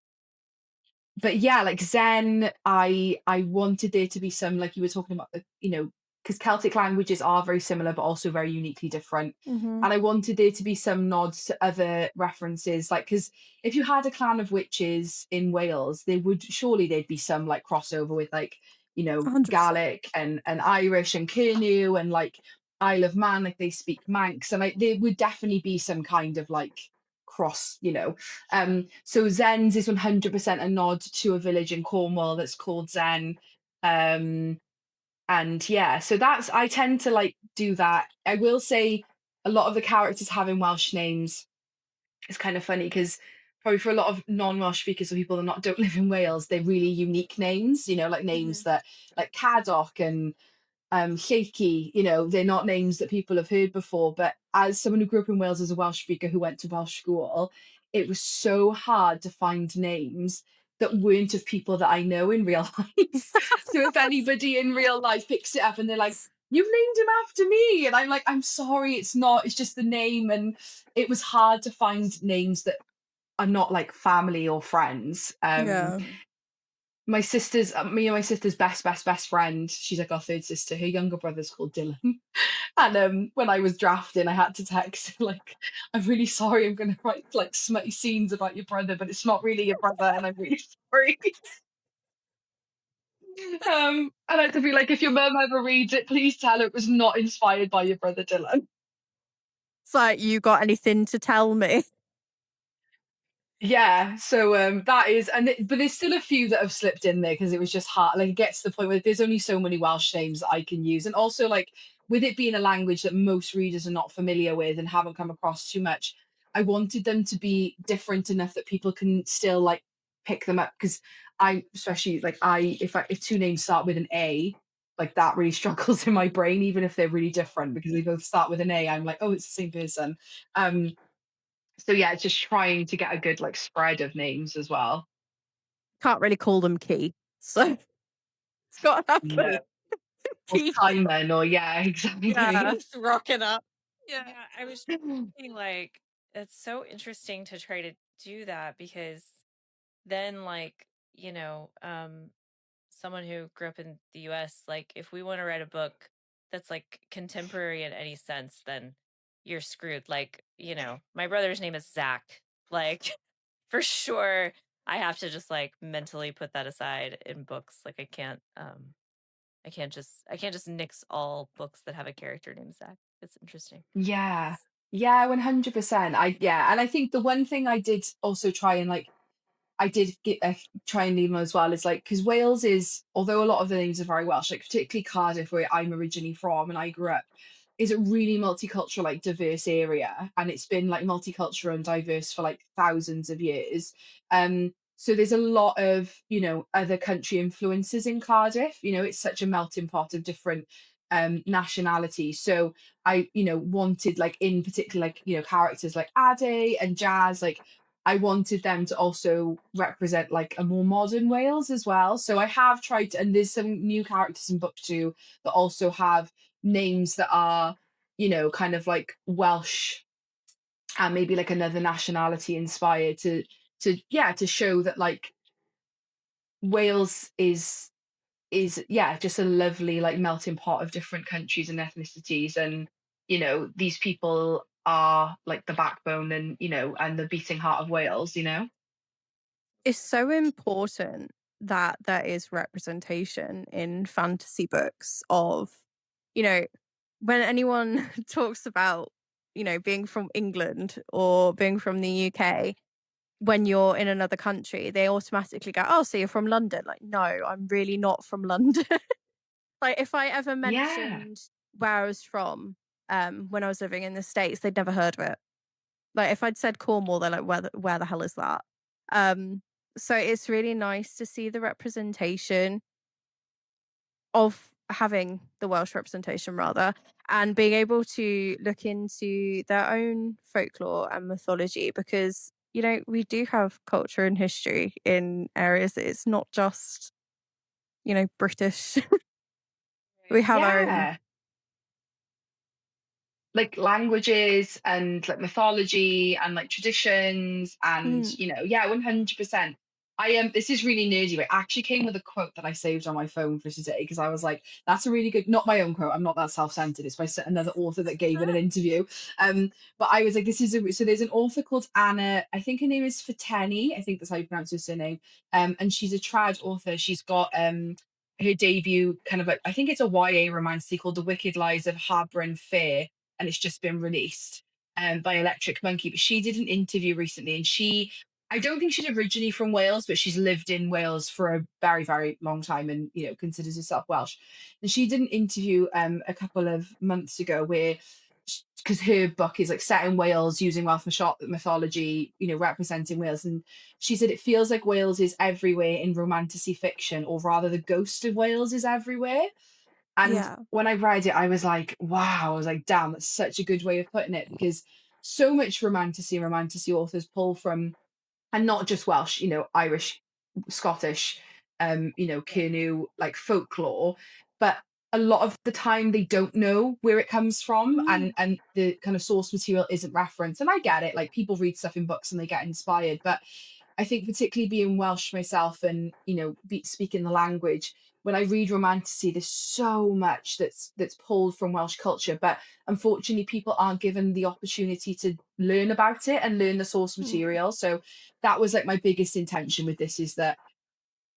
D: but yeah, like Zen, I wanted there to be some, like you were talking about, the because Celtic languages are very similar but also very uniquely different.
C: Mhm.
D: And I wanted there to be some nods to other references, like because if you had a clan of witches in Wales, there would surely there'd be some like crossover with like
C: 100%.
D: Gaelic and Irish and Cernu and like Isle of Man, like they speak Manx, and like there would definitely be some kind of like cross. So Zen's is 100% a nod to a village in Cornwall that's called Zen. And yeah, so that's, I tend to like do that. I will say a lot of the characters having Welsh names is kind of funny because probably for a lot of non-Welsh speakers or people that don't live in Wales, they're really unique names, like names
B: Mhm.
D: that like Caddock and Shaky, they're not names that people have heard before. But as someone who grew up in Wales as a Welsh speaker who went to Welsh school, it was so hard to find names that weren't of people that I know in real life. So if anybody in real life picks it up and they're like, "You've named him after me," and I'm like, "I'm sorry, it's not. It's just the name." And it was hard to find names that are not like family or friends.
C: Yeah.
B: Mhm.
D: Me and my sister's best friend, she's like our third sister, her younger brother's called Dylan. And when I was drafting, I had to text like, "I'm really sorry, I'm gonna write like smutty scenes about your brother, but it's not really your brother, and I'm really sorry." And I had to be like, "If your mum ever reads it, please tell her it was not inspired by your brother Dylan."
C: It's like, you got anything to tell me?
D: Yeah, so that is, but there's still a few that have slipped in there because it was just hard. Like it gets to the point where there's only so many Welsh names that I can use, and also like with it being a language that most readers are not familiar with and haven't come across too much, I wanted them to be different enough that people can still like pick them up. Because I, especially like if two names start with an A, like that really struggles in my brain, even if they're really different, because they both start with an A. I'm like, oh, it's the same person. Um, so yeah, it's just trying to get a good like spread of names as well.
C: Can't really call them Key. So it's got to have
D: No. Or
C: Key.
D: Simon, or yeah,
C: Yeah.
D: exactly.
C: Rocking up. Yeah.
A: Yeah, I was thinking like it's so interesting to try to do that because then like, someone who grew up in the US, like if we want to write a book that's like contemporary in any sense, then you're screwed. Like, my brother's name is Zach. Like for sure I have to just like mentally put that aside in books. Like I can't just nix all books that have a character named Zach. It's interesting.
D: Yeah. Yeah, 100%. Yeah, and I think the one thing I did also try and like I did try and leave them as well is like because Wales is, although a lot of the names are very Welsh, like particularly Cardiff, where I'm originally from and I grew up, is a really multicultural, like diverse area, and it's been like multicultural and diverse for like thousands of years. So there's a lot of other country influences in Cardiff. It's such a melting pot of different nationalities. So I wanted like in particular like characters like Ade and Jazz like I wanted them to also represent like a more modern Wales as well. So I have tried to, and there's some new characters in book two that also have names that are, kind of like Welsh and maybe like another nationality inspired to show that like Wales is yeah, just a lovely like melting pot of different countries and ethnicities. And, these people are like the backbone and and the beating heart of Wales.
C: It's so important that there is representation in fantasy books of, you know, when anyone talks about, being from England or being from the UK, when you're in another country, they automatically go, oh, so you're from London. Like, no, I'm really not from London. Like, if I ever
D: Yeah.
C: mentioned where I was from when I was living in the States, they'd never heard of it. Like if I'd said Cornwall, they're like, where the hell is that? Um, so it's really nice to see the representation of having the Welsh representation rather, and being able to look into their own folklore and mythology because we do have culture and history in areas that it's not just British. We have our own.
D: Yeah. Like languages and like mythology and like traditions and
C: Mm,
D: yeah, 100%. I am this is really nerdy, but it actually came with a quote that I saved on my phone for today because I was like, that's a really good, not my own quote, I'm not that self-centered, it's by another author that gave it an interview. But I was like, so there's an author called Anna, I think her name is Fateni, I think that's how you pronounce her surname. And she's a trad author. She's got her debut kind of like, I think it's a YA romance called The Wicked Lives of Habron Fair, and it's just been released by Electric Monkey. But she did an interview recently, and I don't think she's originally from Wales, but she's lived in Wales for a very, very long time, and considers herself Welsh. And she did an interview a couple of months ago where. Because her book is like set in Wales using Welsh mythology, representing Wales. And she said it feels like Wales is everywhere in romantasy fiction, or rather, the ghost of Wales is everywhere. And
C: yeah.
D: when I read it, I was like, wow, I was like, damn, that's such a good way of putting it because so much romantasy authors pull from, and not just Welsh, Irish, Scottish, Canu, like folklore, but a lot of the time they don't know where it comes from
C: Mm,
D: and the kind of source material isn't referenced. And I get it, like people read stuff in books and they get inspired, but I think particularly being Welsh myself and speaking the language, when I read romantasy, there's so much that's pulled from Welsh culture, but unfortunately, people aren't given the opportunity to learn about it and learn the source
C: mm,
D: material. So that was like my biggest intention with this is that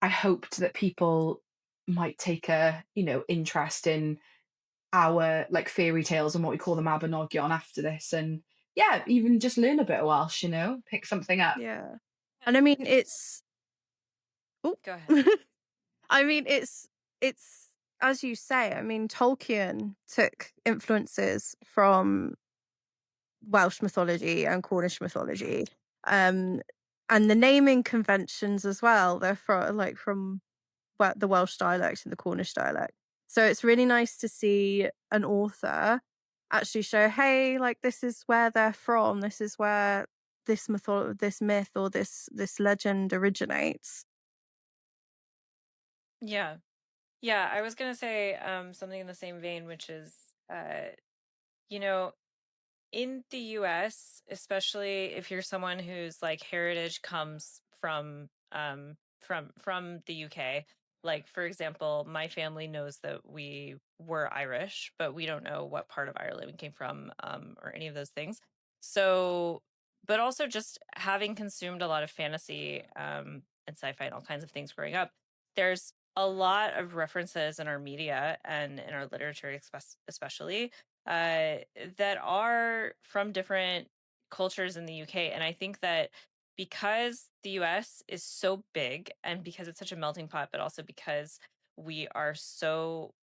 D: I hoped that people might take a interest in our like fairy tales and what we call the Mabinogion after this, and yeah, even just learn a bit of Welsh, pick something up.
C: yeah. And I mean, it's. Oh.
A: Go ahead.
C: I mean, it's as you say, I mean, Tolkien took influences from Welsh mythology and Cornish mythology. Um, and the naming conventions as well, they're from the Welsh dialect and the Cornish dialect. So it's really nice to see an author actually show, hey, like this is where they're from, this is where this myth or this legend originates.
A: Yeah. Yeah, I was gonna say something in the same vein, which is, uh, you know, in the US, especially if you're someone whose like heritage comes from the UK, like for example, my family knows that we were Irish, but we don't know what part of Ireland we came from, or any of those things. So, but also just having consumed a lot of fantasy, and sci-fi and all kinds of things growing up, there's a lot of references in our media and in our literature, especially, uh, that are from different cultures in the UK. And I think that because the US is so big and because it's such a melting pot, but also because we are so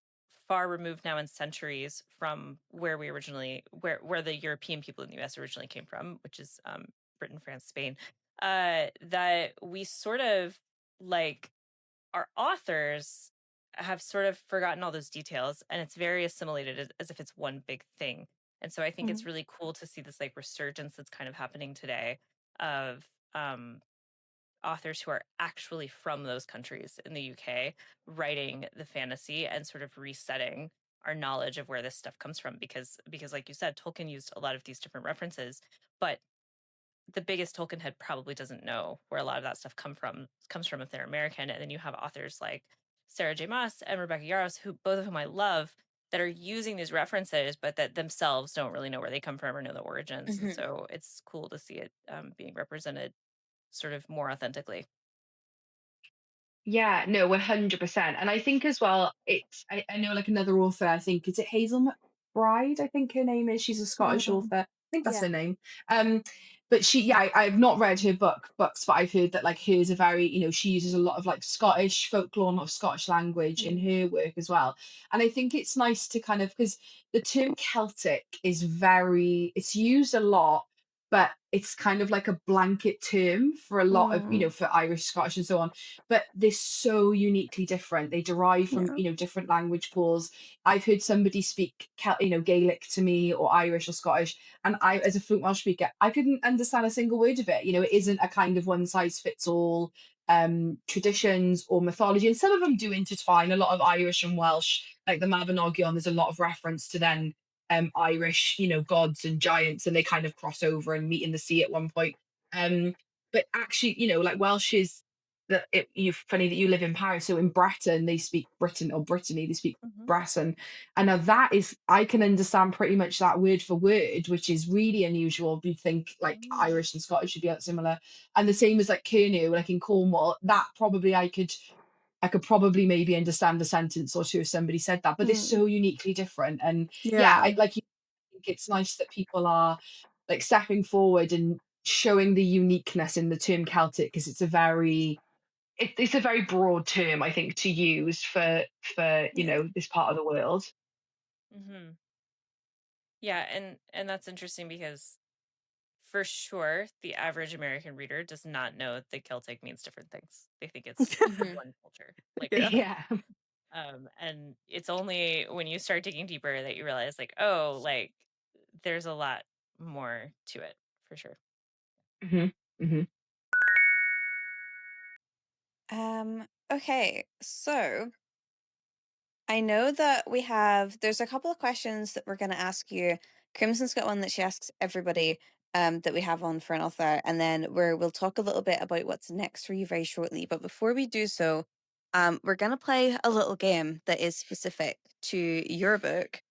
A: far removed now in centuries from where we originally where the European people in the US originally came from, which is Britain, France, Spain, that we sort of like our authors have sort of forgotten all those details and it's very assimilated as if it's one big thing. And so I think it's
B: Mhm.
A: really cool to see this like resurgence that's kind of happening today of authors who are actually from those countries in the UK writing the fantasy and sort of resetting our knowledge of where this stuff comes from, because like you said, Tolkien used a lot of these different references, but the biggest Tolkien head probably doesn't know where a lot of that stuff comes from if they're American. And then you have authors like Sarah J. Maas and Rebecca Yarros, who both of whom I love, that are using these references, but that themselves don't really know where they come from or know the origins. And
B: Mhm.
A: so it's cool to see it being represented sort of more authentically.
D: Yeah, no, 100%. And I think as well, I know like another author, I think, is it Hazel McBride? I think her name is. She's a Scottish
B: Mhm.
D: author. I think that's
B: Yeah.
D: her name. Um, but I've not read her books, but I've heard that like hers are very, she uses a lot of like Scottish folklore, a lot of Scottish language in
B: Mhm.
D: her work as well. And I think it's nice to kind of, because the term Celtic it's used a lot, but it's kind of like a blanket term for a lot of,
C: Mm,
D: for Irish, Scottish, and so on, but they're so uniquely different. They derive from,
C: yeah.
D: different language pools. I've heard somebody speak, Gaelic to me, or Irish or Scottish, and I, as a fluent Welsh speaker, I couldn't understand a single word of it. It isn't a kind of one size fits all traditions or mythology, and some of them do intertwine. A lot of Irish and Welsh, like the Mabinogion, there's a lot of reference to then Irish, gods and giants, and they kind of cross over and meet in the sea at one point. But actually, like Welsh is you're funny that you live in Paris. So in Breton, they speak Britain or Brittany, they speak
A: Hmm.
D: Breton. And now that is, I can understand pretty much that word for word, which is really unusual. You think like Irish and Scottish should be similar. And the same as like Kernu, like in Cornwall, that probably I could probably maybe understand a sentence or two if somebody said that, but they're
C: Mm,
D: so uniquely different. And yeah,
C: yeah.
D: I think it's nice that people are like stepping forward and showing the uniqueness in the term Celtic, because it's a very broad term, I think, to use for
C: Yeah.
D: this part of the world.
A: Hmm. Yeah, and that's interesting because for sure the average American reader does not know that Celtic means different things. They think it's
B: Mhm.
A: one culture. Like
C: Yeah.
D: Yeah.
A: and it's only when you start digging deeper that you realize like, oh, like there's a lot more to it for sure.
D: Hmm. Hmm.
B: Okay, so I know that there's a couple of questions that we're going to ask you. Crimson's got one that she asks everybody that we have on for an author, and then we'll talk a little bit about what's next for you very shortly. But before we do so, we're going to play a little game that is specific to your book,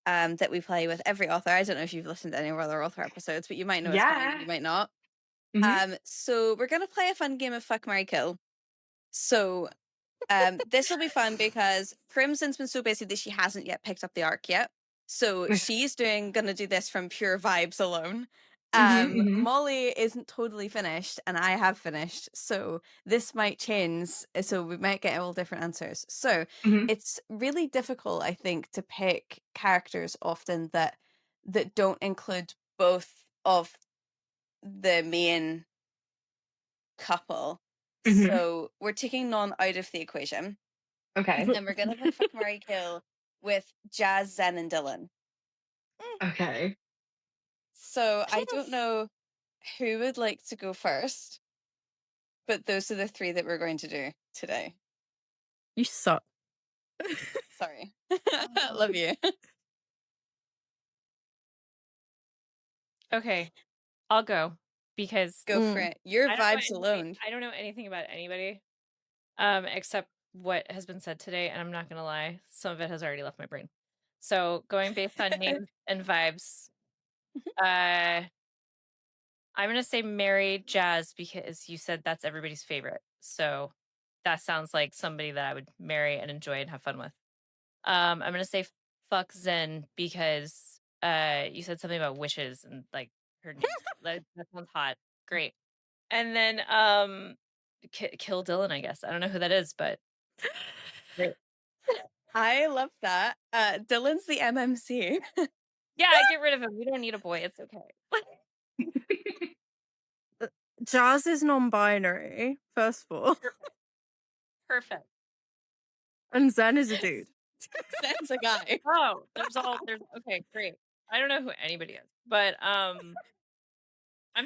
B: that we play with every author. I don't know if you've listened to any of our other author episodes, but you might know it's coming,
D: Yeah.
B: you might not.
D: Hmm.
B: So we're going to play a fun game of Fuck, Marry, Kill. So this will be fun because Crimson's been so busy that she hasn't yet picked up the arc yet. So she's gonna do this from pure vibes alone.
D: Mhm.
B: Molly isn't totally finished, and I have finished, so this might change. So we might get all different answers. So
D: Mhm.
B: it's really difficult, I think, to pick characters often that don't include both of the main couple.
D: Mhm.
B: So we're taking none out of the equation,
D: Okay.
B: and we're gonna play Fuck, Marry, Kill with Jazz, Zen, and Dylan.
D: Okay.
B: So I don't know who would like to go first, but those are the three that we're going to do today.
C: You suck.
B: Sorry. Love you.
A: Okay, I'll go because
B: Go for it. Your
A: I don't know
B: vibes
A: anything.
B: alone.
A: I don't know anything about anybody, except what has been said today, and I'm not gonna lie, some of it has already left my brain. So going based on names and vibes, uh, I'm gonna say Mary Jazz because you said that's everybody's favorite. So that sounds like somebody that I would marry and enjoy and have fun with. I'm gonna say fuck Zen because you said something about wishes and like her name's that sounds hot. Great. And then kill Dylan, I guess. I don't know who that is, but great.
B: I love that. Dylan's the MMC.
A: Yeah, get rid of him. We don't need a boy. It's okay.
C: Jazz is non-binary, first of all,
A: Perfect. Perfect.
C: and Zen is a dude.
B: Zen's a guy.
A: Oh, there's okay, great. I don't know who anybody is, but I'm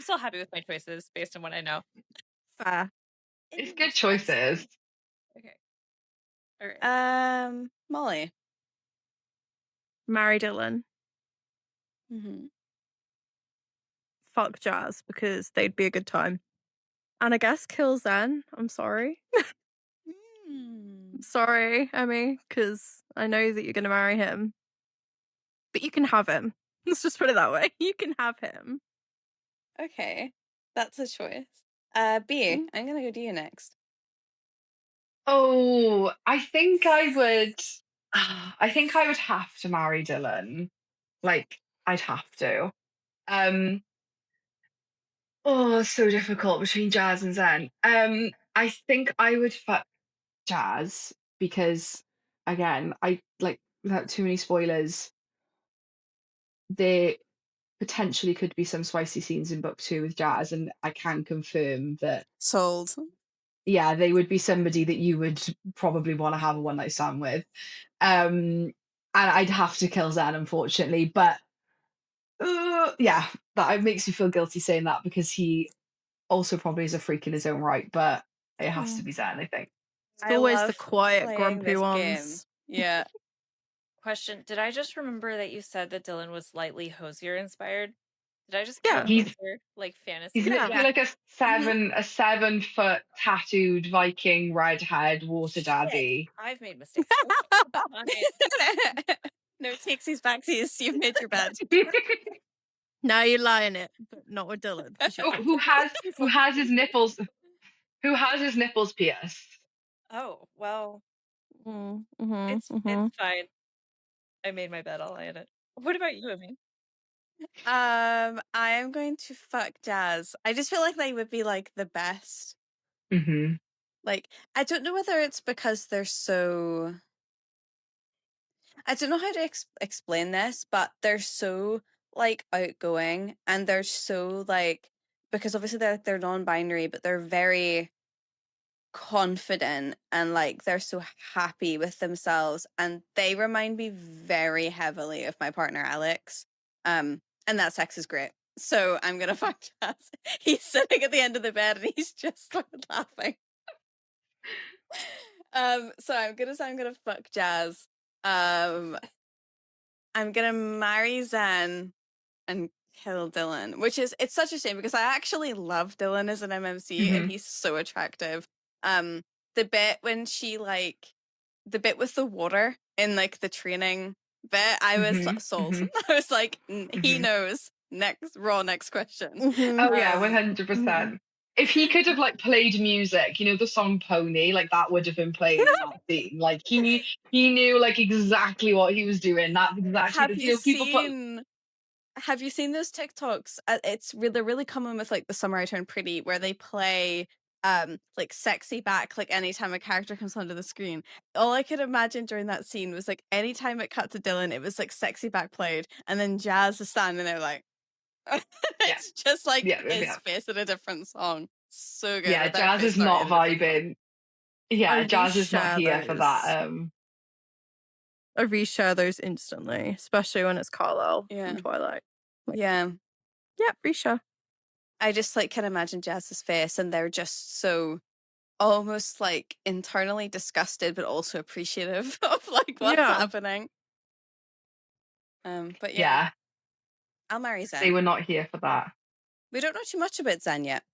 A: still happy with my choices based on what I know.
C: Fair.
D: It's good choices.
A: Okay. All right.
B: Molly.
C: Marry Dylan.
B: Mm-hmm.
C: Fuck Jazz because they'd be a good time. And I guess kill Zen. I'm sorry. I'm sorry, Emmy, because I know that you're going to marry him. But you can have him. Let's just put it that way. You can have him.
B: Okay, that's a choice. B,
C: Mm.
B: I'm gonna go to you next.
D: Oh, I think I would. I think I would have to marry Dylan. Like, I'd have to. Um. Oh, it's so difficult between Jazz and Zen. I think I would fuck Jazz because, again, I like without too many spoilers. There potentially could be some spicy scenes in book 2 with Jazz, and I can confirm that
B: Sold.
D: yeah, they would be somebody that you would probably want to have a one night stand with. And I'd have to kill Zen, unfortunately. But yeah, that makes me feel guilty saying that because he also probably is a freak in his own right. But it has to
B: Mm.
D: be Zen, I think.
C: It's
B: I
C: always the
B: love
C: quiet,
B: playing
C: grumpy
B: this game.
C: ones.
B: Yeah.
A: Question. Did I just remember that you said that Dylan was lightly Hosier inspired? Did I just hear
C: Yeah.
D: He's
A: Hosier like
D: he's
A: fantasy?
C: Yeah.
D: literally
B: Yeah.
D: like a 7 foot tattooed Viking redhead water
A: Shit.
D: daddy.
A: I've made mistakes. Okay. Fine.
B: No takesies backsies. You've made your bed.
C: Now you're lying it, but not with Dylan. 'Cause you
D: Oh,
C: can't.
D: who has his nipples pierced?
A: Oh, well,
C: Mm-hmm.
A: it's fine. I made my bed, I'll lie in it. What about you, Amy?
B: I am going to fuck Jazz. I just feel like they would be like the best.
D: Mm-hmm.
B: Like, I don't know whether it's because they're so. I don't know how to explain this, but they're so like outgoing and they're so like because obviously they're non-binary, but they're very confident and like they're so happy with themselves and they remind me very heavily of my partner Alex. And that sex is great. So I'm gonna fuck Jazz. He's sitting at the end of the bed and he's just started laughing. So I'm gonna fuck Jazz. Um I'm gonna marry Zen and kill Dylan, which is it's such a shame because I actually love Dylan as an MMC and
D: Mm-hmm.
B: he's so attractive. Um, the bit when she like the bit with the water in like the training bit, I was
D: Mm-hmm.
B: sold.
D: Mm-hmm.
B: I was like, he
D: Mm-hmm.
B: knows. Next question.
C: Mm-hmm.
D: Oh yeah,
B: Um,
D: 100%. If he could have like played music, the song Pony, like that would have been playing in that scene. Like he knew like exactly what he was doing. That's exactly
B: have
D: because
B: you
D: people put
B: seen? Have you seen those TikToks? They're really common with like the Summer I Turned Pretty, where they play like sexy back like anytime a character comes onto the screen. All I could imagine during that scene was like anytime it cut to Dylan, it was like sexy back played, and then Jazz is standing there like
D: Yeah,
B: it's just like
D: yeah,
B: his
D: yeah.
B: face in a different song. So good,
D: Yeah,
B: or their
D: Jazz
B: face,
D: is
B: sorry,
D: not
B: in a different song.
D: vibing.
C: I
D: Yeah, Jazz is not
C: reshare
D: here for
C: those.
D: that.
C: I reshare those instantly, especially when it's Carlisle from
B: Yeah.
C: Twilight. Like,
B: Yeah.
C: yeah, reshare.
B: I just like can imagine Jazz's face, and they're just so almost like internally disgusted but also appreciative of like what's
C: Yeah.
B: happening. But yeah,
D: Yeah,
B: I'll marry
D: they
B: Zen.
D: were not here for that.
B: We don't know too much about Zen yet.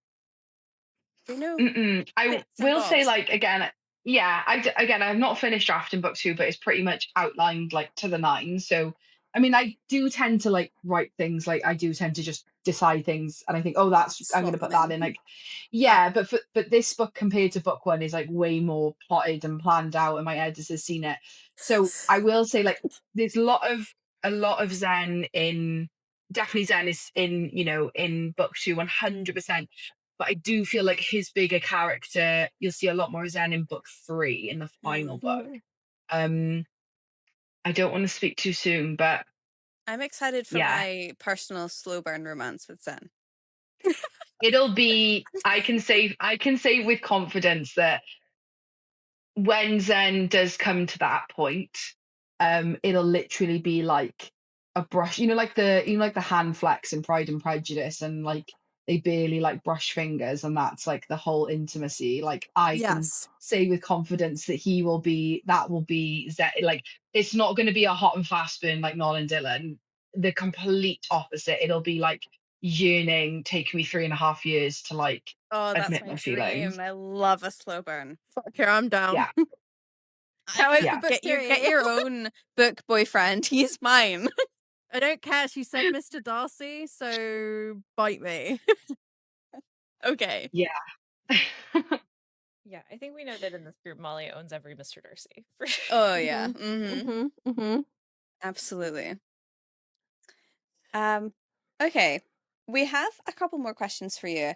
B: We know
D: Mm-mm. I
B: bits and
D: will say,
B: bobs.
D: like, again, yeah, again, I've not finished drafting book two, but it's pretty much outlined like to the nine. So, I mean, I do tend to like write things like I do tend to just decide things, and I think, oh, that's I'm going
B: Slot
D: to
B: them
D: put that
B: in.
D: in. Like, yeah, but this book compared to book one is like way more plotted and planned out, and my editor's seen it. So I will say, like, there's a lot of Zen in. Definitely Zen is in, in book two, 100%, but I do feel like his bigger character, you'll see a lot more Zen in book three, in the final
B: Mm.
D: book.
C: Mhm.
D: Um, I don't want to speak too soon, but
B: I'm excited for
D: yeah,
B: my personal slow burn romance with Zen.
D: it'll be. I can say with confidence that when Zen does come to that point, it'll literally be like a brush, like the hand flex in Pride and Prejudice, and like they barely like brush fingers, and that's like the whole intimacy. Like I can
B: Yes.
D: say with confidence that that will be Zen. Like it's not going to be a hot and fast burn like Noel and Dylan. The complete opposite. It'll be like yearning, taking me 3.5 years to like
B: Oh, that's
D: admit
B: my
D: my feelings.
B: dream. I love a slow burn.
C: Fuck yeah, I'm down.
D: Yeah,
C: Can't wait for
D: yeah.
C: book
B: Get
C: 3.
B: your own book boyfriend. He's mine.
C: I don't care. She said Mr. Darcy, so bite me.
B: Okay.
D: Yeah.
A: Yeah, I think we know that in this group, Molly owns every Mr. Darcy. For
B: Oh yeah.
C: Mhm. Mhm. Mhm.
B: Absolutely. Um, okay. We have a couple more questions for you.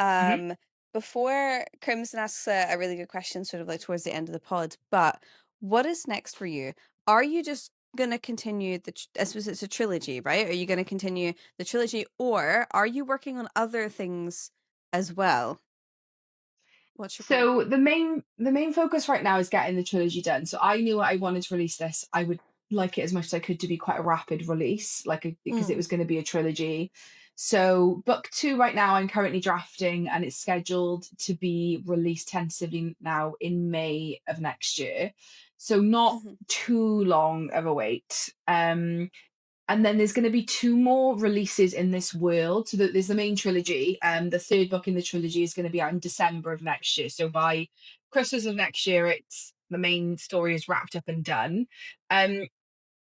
D: Mhm.
B: Um, Before Crimson asks a really good question, sort of like towards the end of the pod, but what is next for you? Are you just going to continue I suppose it's a trilogy, right? Are you going to continue the trilogy, or are you working on other things as well? What's your plan?
D: So the main focus right now is getting the trilogy done. So I knew I wanted to release this. I would like it as much as I could to be quite a rapid release, because it
B: Mm.
D: was going to be a trilogy. So book two right now I'm currently drafting, and it's scheduled to be released tentatively now in May of next year. So not
B: Mhm.
D: too long of a wait. And then there's going to be two more releases in this world. So there's the main trilogy. The third book in the trilogy is going to be out in December of next year. So by Christmas of next year, it's the main story is wrapped up and done. Um,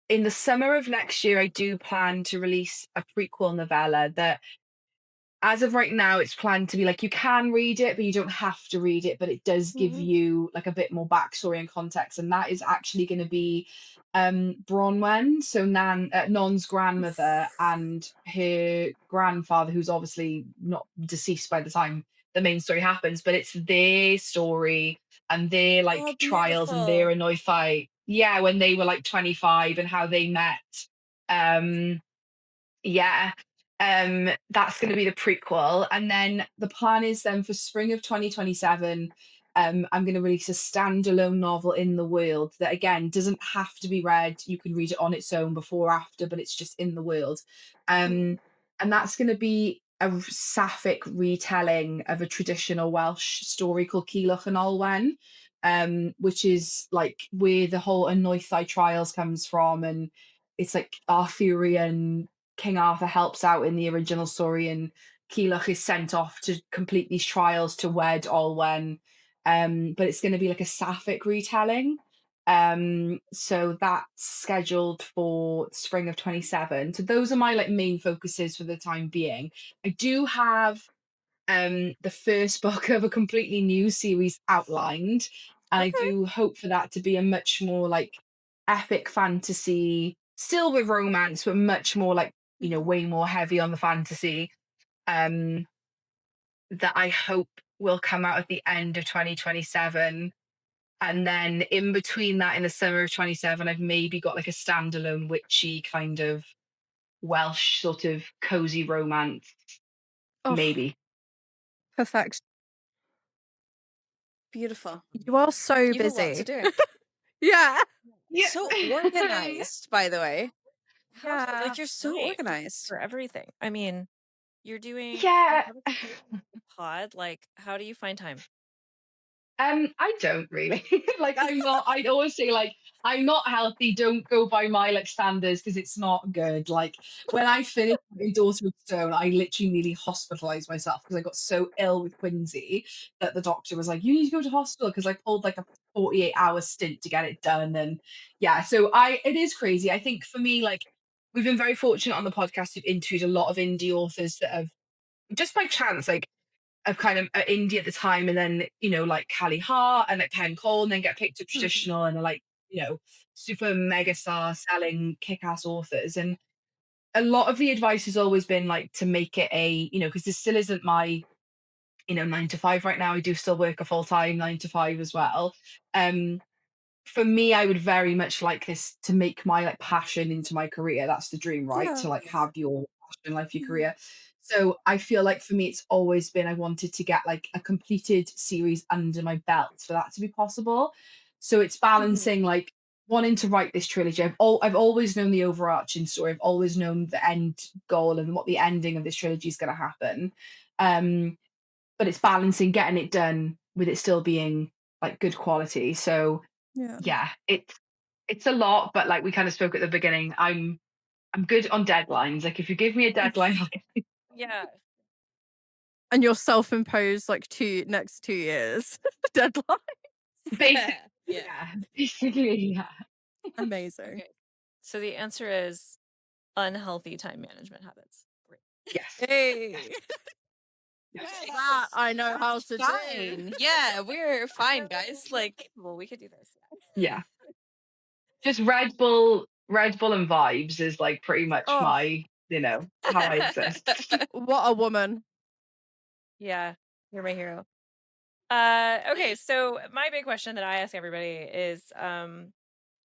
D: in the summer of next year, I do plan to release a prequel novella that, as of right now, it's planned to be like you can read it, but you don't have to read it. But it does give
B: Mhm.
D: you like a bit more backstory and context, and that is actually going to be Bronwen, so Non's grandmother, and her grandfather, who's obviously not deceased by the time the main story happens, but it's their story and their
B: Oh,
D: like trials and their
B: beautiful.
D: annoy fight. Yeah, when they were like 25 and how they met. Um, yeah. That's going to be the prequel. And then the plan is then for spring of 2027, I'm going to release a standalone novel in the world that, again, doesn't have to be read. You can read it on its own before or after, but it's just in the world.
B: Mm.
D: And that's going to be a sapphic retelling of a traditional Welsh story called Culhwch and Olwen, which is like where the whole Anoethau trials comes from. And it's like Arthurian. King Arthur helps out in the original story, and Culhwch is sent off to complete these trials to wed Olwen. But it's going to be like a sapphic retelling. So that's scheduled for spring of 27. So those are my like main focuses for the time being. I do have the first book of a completely new series outlined, and I
C: Okay.
D: do hope for that to be a much more like epic fantasy, still with romance, but much more like way more heavy on the fantasy. Um, that I hope will come out at the end of 2027. And then in between that, in the summer of 27, I've maybe got like a standalone witchy kind of Welsh sort of cozy romance,
C: Oh,
D: maybe.
C: perfect.
B: Beautiful.
C: You are so
B: You have a lot to
C: busy.
B: do.
C: Yeah.
D: Yeah.
B: So organized, by the way.
A: How do you
C: Yeah.
B: Like,
A: have
B: you're so
A: time
B: organized.
A: for everything? I mean, you
D: Yeah.
A: have a pod. Like, how do you find time?
D: I don't really. Like I'm not, I'd always say like I'm not healthy, don't go by my like standards because it's not good. Like when I finished my daughter of stone, I literally nearly hospitalized myself because I got so ill with quinsy that the doctor was like, you need to go to hospital because I pulled like a 48-hour stint to get it done. And yeah, so I it is crazy. I think for me, like we've been very fortunate on the podcast. We've interviewed a lot of indie authors that have just by chance, like of kind of indie at the time, and then like Callie Hart and like Ken Cole, and then get picked up
B: Mhm.
D: traditional and are like super mega star selling kick-ass authors. And a lot of the advice has always been like to make it a because this still isn't my 9 to 5 right now. I do still work a full-time 9 to 5 as well. um for me, I would very much like this to make my like passion into my career. That's the dream, right?
B: Yeah.
D: To like have your passion life, your
B: Mhm.
D: career. So I feel like for me, it's always been I wanted to get like a completed series under my belt for that to be possible. So it's
B: Mhm.
D: balancing like wanting to write this trilogy. I've always known the overarching story. I've always known the end goal and what the ending of this trilogy is going to happen. Um, but it's balancing getting it done with it still being like good quality. So
C: Yeah.
D: yeah, it's a lot, but like we kind of spoke at the beginning, I'm good on deadlines. Like if you give me a deadline, I'll get
A: Yeah.
C: And your self-imposed like next 2 years deadline.
D: basically,
B: Yeah.
D: yeah, basically, yeah.
C: Amazing.
A: Okay. So the answer is unhealthy time management habits. Great.
D: Yes,
C: Hey.
B: Yeah,
D: yes,
C: That I know how
B: that's
C: to do.
B: fine. Yeah, we're fine, guys. Like,
A: Well, we could do this.
D: yeah. Just Red Bull and vibes is like pretty much
C: Oh,
D: my, how I exist.
C: what a woman.
A: Yeah, you're my hero. Okay, so my big question that I ask everybody is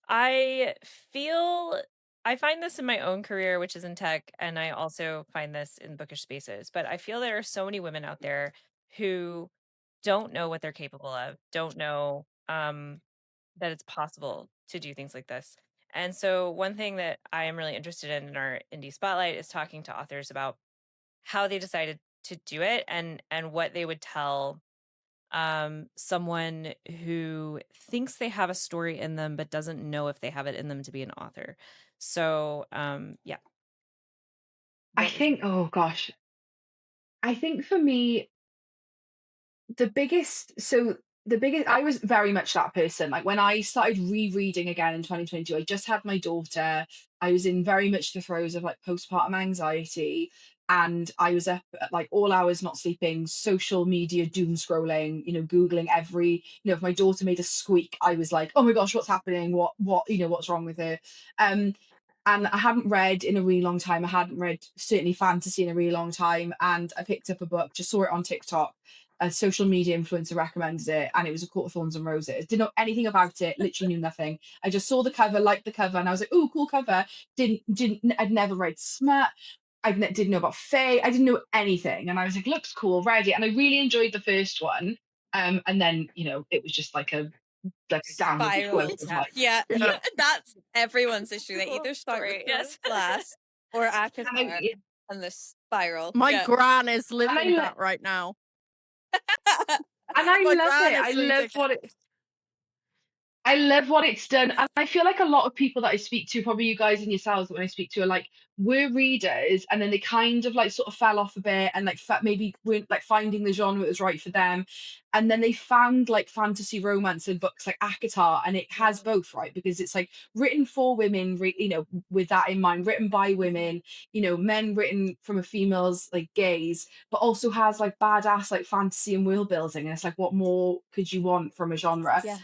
A: I feel I find this in my own career, which is in tech, and I also find this in bookish spaces, but I feel there are so many women out there who don't know what they're capable of, don't know that it's possible to do things like this. And so one thing that I am really interested in our indie spotlight is talking to authors about how they decided to do it and what they would tell someone who thinks they have a story in them but doesn't know if they have it in them to be an author. So yeah,
D: I
A: what would you
D: think, oh gosh, I think for me, the biggest so the biggest I was very much that person. Like when I started rereading again in 2022, I just had my daughter. I was in very much the throes of like postpartum anxiety. And I was up at like all hours not sleeping, social media doom scrolling, Googling if my daughter made a squeak, I was like, oh my gosh, what's happening? What's wrong with her? Um and I hadn't read in a really long time. I hadn't read certainly fantasy in a really long time. And I picked up a book, just saw it on TikTok. A social media influencer recommended it, and it was A Court of Thorns and Roses. Didn't know anything about it, literally knew nothing. I just saw the cover, liked the cover, and I was like, "Oh, cool cover." I'd never read smut. Didn't know about Fae. I didn't know anything, and I was like, "Looks cool, read it." And I really enjoyed the first one. And then it was just like a downward slope
B: spiraled.
D: of
A: yeah.
D: like,
B: Yeah,
C: Yeah.
B: that's everyone's issue. They
A: Cool
B: either start with
A: story.
B: Throne of
A: Yes.
B: Glass or
D: and
B: Akatar
D: I
B: and the spiral.
C: My
B: Yeah.
C: gran is
D: and I
C: living
D: lo-
C: that right now.
D: and I
C: My
D: love
C: gran
D: it.
C: is reading it.
D: I love what it's done. And I feel like a lot of people that I speak to, probably you guys and yourselves, when I speak to, are like, we're readers, and then they kind of like sort of fell off a bit and like maybe weren't like finding the genre that was right for them. And then they found like fantasy romance in books like Akatar, and it has both, right? Because it's like written for women, with that in mind, written by women, men written from a female's like gaze, but also has like badass like fantasy and world building. And it's like, what more could you want from a genre?
B: Yeah.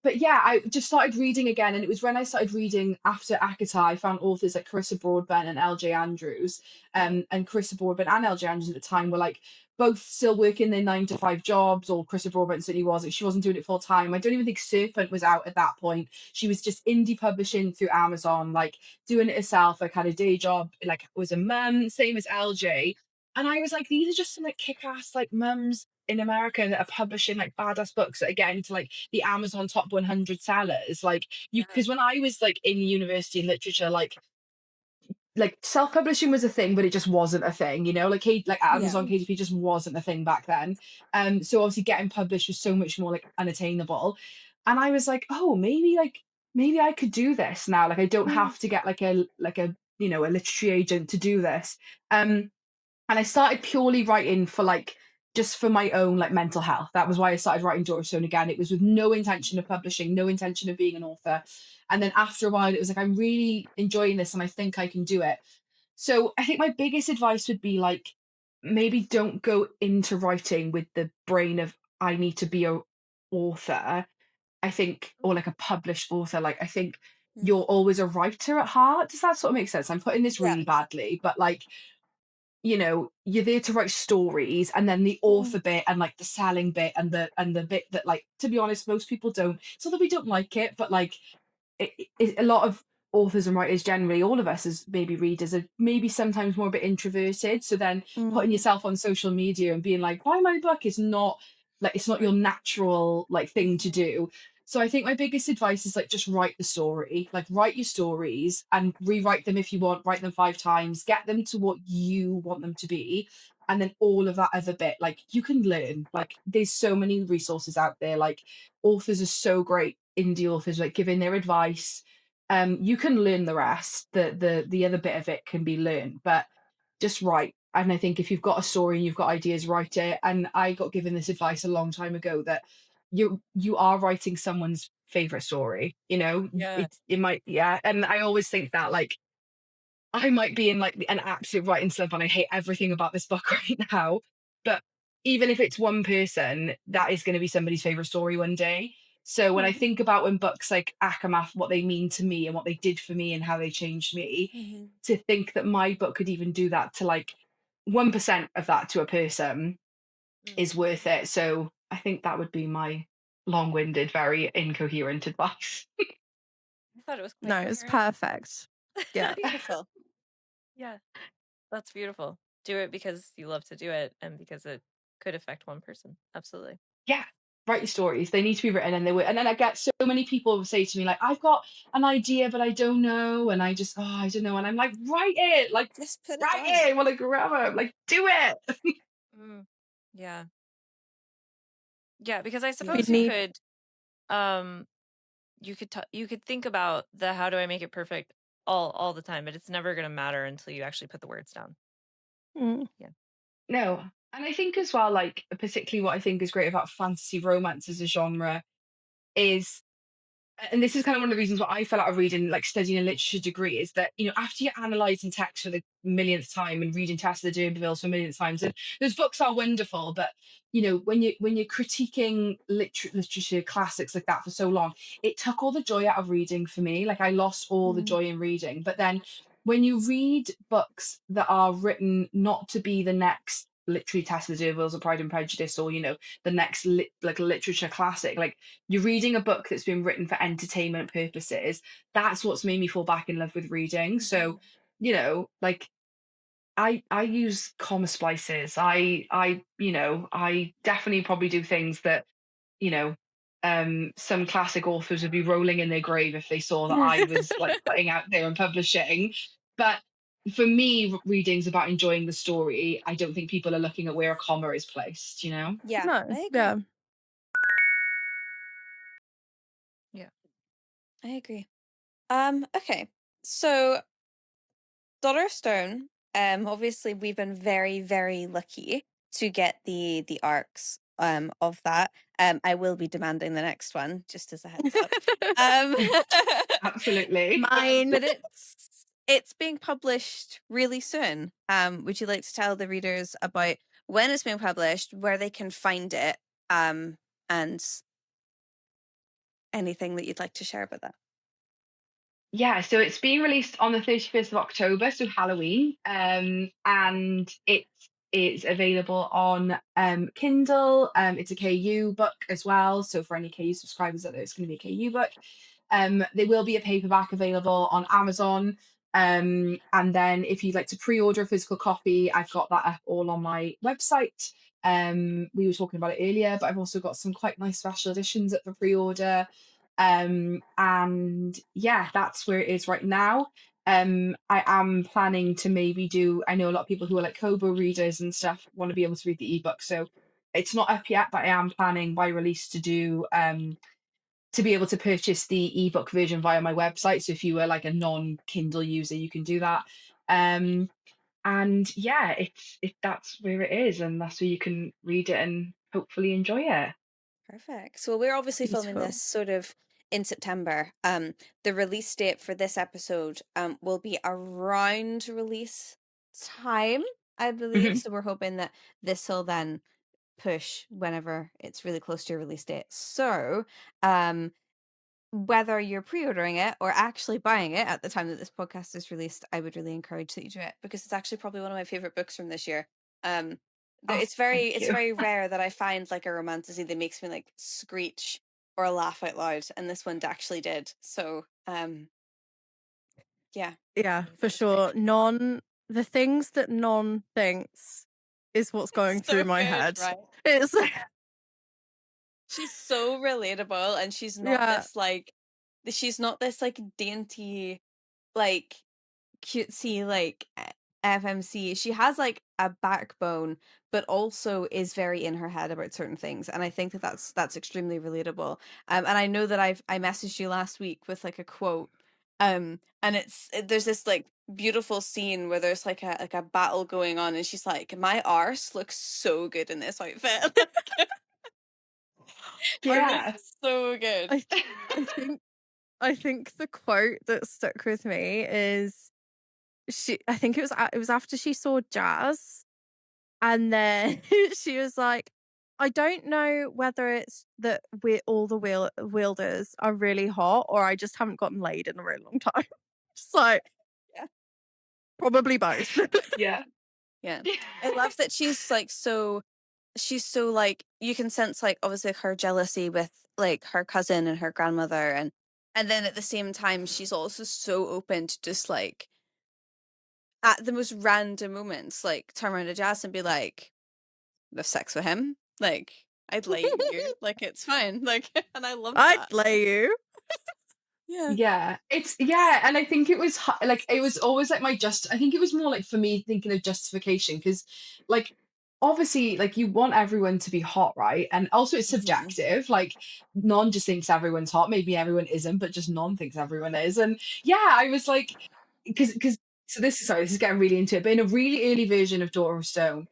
D: But yeah, I just started reading again, and it was when I started reading after Akata, I found authors like Carissa Broadbent and LJ Andrews. And Carissa Broadbent and LJ Andrews at the time were like both still working their 9 to 5 jobs, or Carissa Broadbent certainly was. Like, she wasn't doing it full time. I don't even think Serpent was out at that point. She was just indie publishing through Amazon, like doing it herself, like had a day job, like was a mum, same as LJ. And I was like, these are just some like kick-ass like mums in America that are publishing like badass books that are getting to like the Amazon top 100 sellers. Like you,
A: Yeah.
D: because when I was like in university in literature, like self-publishing was a thing, but it just wasn't a thing, you know, like
B: Yeah.
D: Amazon KDP just wasn't a thing back then. So obviously getting published was so much more like unattainable. And I was like, oh, maybe I could do this now. Like I don't
B: Mm,
D: have to get like a a literary agent to do this. Um and I started purely writing for like just for my own like mental health. That was why I started writing Daughter Stone again. It was with no intention of publishing, no intention of being an author. And then after a while, it was like, I'm really enjoying this and I think I can do it. So I think my biggest advice would be like, maybe don't go into writing with the brain of I need to be a author. I think, or like a published author. Like I think
B: mm.
D: you're always a writer at heart. Does that sort of make sense? I'm putting this
B: Yeah.
D: really badly, but like, you're there to write stories, and then the
B: Mm,
D: author bit and like the selling bit and the bit that, like, to be honest, most people don't. It's not that we don't like it, but like a lot of authors and writers, generally all of us as maybe readers, are maybe sometimes more a bit introverted. So then putting
B: mm,
D: yourself on social media and being like, why my book is not like, it's not
A: Right.
D: your natural like thing to
B: mhm,
D: do. So I think my biggest advice is like, just write the story, like write your stories and rewrite them if you want, write them 5 times, get them to what you want them to be. And then all of that other bit, like you can learn, like there's so many resources out there. Like authors are so great, indie authors, like giving their advice. You can learn the rest. The other bit of it can be learned, but just write. And I think if you've got a story and you've got ideas, write it. And I got given this advice a long time ago that you are writing someone's favorite story. You know,
A: Yeah.
D: it might, yeah. And I always think that like I might be in like an absolute writing slump and I hate everything about this book right now. But even if it's one person, that is going to be somebody's favorite story one day. So when I
B: mm,
D: think about when books like Akamath, what they mean to me and what they did for me and how they changed me,
B: mhm,
D: to think that my book could even do that to like 1% of that to a person
A: Mm.
D: is worth it. So I think that would be my long-winded, very incoherent advice.
A: I thought it was quite
C: No, it's
A: coherent.
C: perfect. Yeah.
B: beautiful.
A: Yeah, that's beautiful. Do it because you love to do it and because it could affect one person. Absolutely.
D: Yeah, write your stories. They need to be written, and they were. And then I get so many people say to me like, "I've got an idea, but I don't know," and I just, oh, I don't know. And I'm like, write it, like
B: Just put it
D: write
B: down.
D: it. Well, like grab it, like do it.
A: Mm. Yeah. Yeah, because I
B: Yeah.
C: We
A: suppose
C: need
A: um you could think about the how do I make it perfect all the time, but it's never going to matter until you actually put the words down.
C: mm,
A: Yeah.
D: No, and I think as well, like particularly what I think is great about fantasy romance as a genre is, and this is kind of one of the reasons why I fell out of reading, like studying a literature degree, is that after you're analysing text for the millionth time and reading Tess of the D'Urbervilles for the millionth times, and those books are wonderful, but when you're critiquing literature classics like that for so long, it took all the joy out of reading for me. Like I lost all the
B: Mm,
D: joy in reading. But then when you read books that are written not to be the next literary Tess of the D'Urbervilles or Pride and Prejudice, or the next like literature classic, like you're reading a book that's been written for entertainment purposes. That's what's made me fall back in love with reading.
B: mhm,
D: So, like I use comma splices. I definitely probably do things that, you know, some classic authors would be rolling in their grave if they saw that I was like putting out there and publishing. But for me, reading's about enjoying the story. I don't think people are looking at where a comma is placed, you know?
B: yeah,
C: no,
B: I agree.
C: yeah.
A: Yeah.
B: I agree. Okay. So Daughter Stone, obviously we've been very, very lucky to get the arcs of that. I will be demanding the next one, just as a heads up. Um
D: Absolutely.
C: Mine.
B: but it's being published really soon. Would you like to tell the readers about when it's being published, where they can find it, and anything that you'd like to share about that?
D: Yeah, so it's being released on the 31st of October, so Halloween. And it is available on Kindle. It's a KU book as well. So for any KU subscribers out there, it's going to be a KU book. There will be a paperback available on Amazon. And then if you'd like to pre-order a physical copy, I've got that up all on my website. We were talking about it earlier, but I've also got some quite nice special editions up for pre-order. And yeah, that's where it is right now. I am planning to maybe do, I know a lot of people who are like Kobo readers and stuff want to be able to read the ebook. So it's not up yet, but I am planning by release to do to be able to purchase the ebook version via my website. So if you were like a non-Kindle user, you can do that. And yeah, that's where it is, and that's where you can read it and hopefully enjoy it.
B: Perfect. So we're obviously filming
C: Beautiful.
B: this sort of in September. The release date for this episode will be around release time, I believe.
D: Mhm.
B: So we're hoping that this will then push whenever it's really close to your release date. So um whether you're pre-ordering it or actually buying it at the time that this podcast is released, I would really encourage that you do it because it's actually probably one of my favorite books from this year.
D: Oh, thank
B: It's
D: you.
B: very rare that I find like a romantasy that makes me like screech or laugh out loud, and this one actually did. So, yeah,
C: Yeah,
B: I
C: for
B: think it's great.
C: sure. The things that non thinks is what's going
B: It's
C: through
B: so
C: my
B: good,
C: head.
B: right?
C: It's
B: She's so relatable, and
C: yeah,
B: she's not this like dainty like cutesy like FMC. She has like a backbone, but also is very in her head about certain things, and I think that that's extremely relatable. And I know that I messaged you last week with like a quote. And there's this like beautiful scene where there's like a battle going on, and she's like, "My arse looks so good in this outfit." It was
D: Yeah.
B: so good.
C: I I think I think the quote that stuck with me is I think it was after she saw Jazz, and then she was like, I don't know whether it's that we all the wielders are really hot or I just haven't gotten laid in a really long time. Just like
B: Yeah.
C: probably both.
D: Yeah.
B: Yeah. I love that she's so like you can sense like obviously her jealousy with like her cousin and her grandmother, and then at the same time she's also so open to just like at the most random moments like turn around to Jazz and be like, have sex with him, like I'd lay you, like it's fine, like and I love
C: I'd
B: that.
C: lay you.
B: Yeah.
D: Yeah, it's yeah, and I think it was like it was always like I think it was more like for me thinking of justification because like obviously like you want everyone to be hot, right? And also it's
B: Mhm.
D: subjective. Like non just thinks everyone's hot, maybe everyone isn't, but just non thinks everyone is. And yeah, I was like because so this is getting really into it, but in a really early version of Daughter of Stone,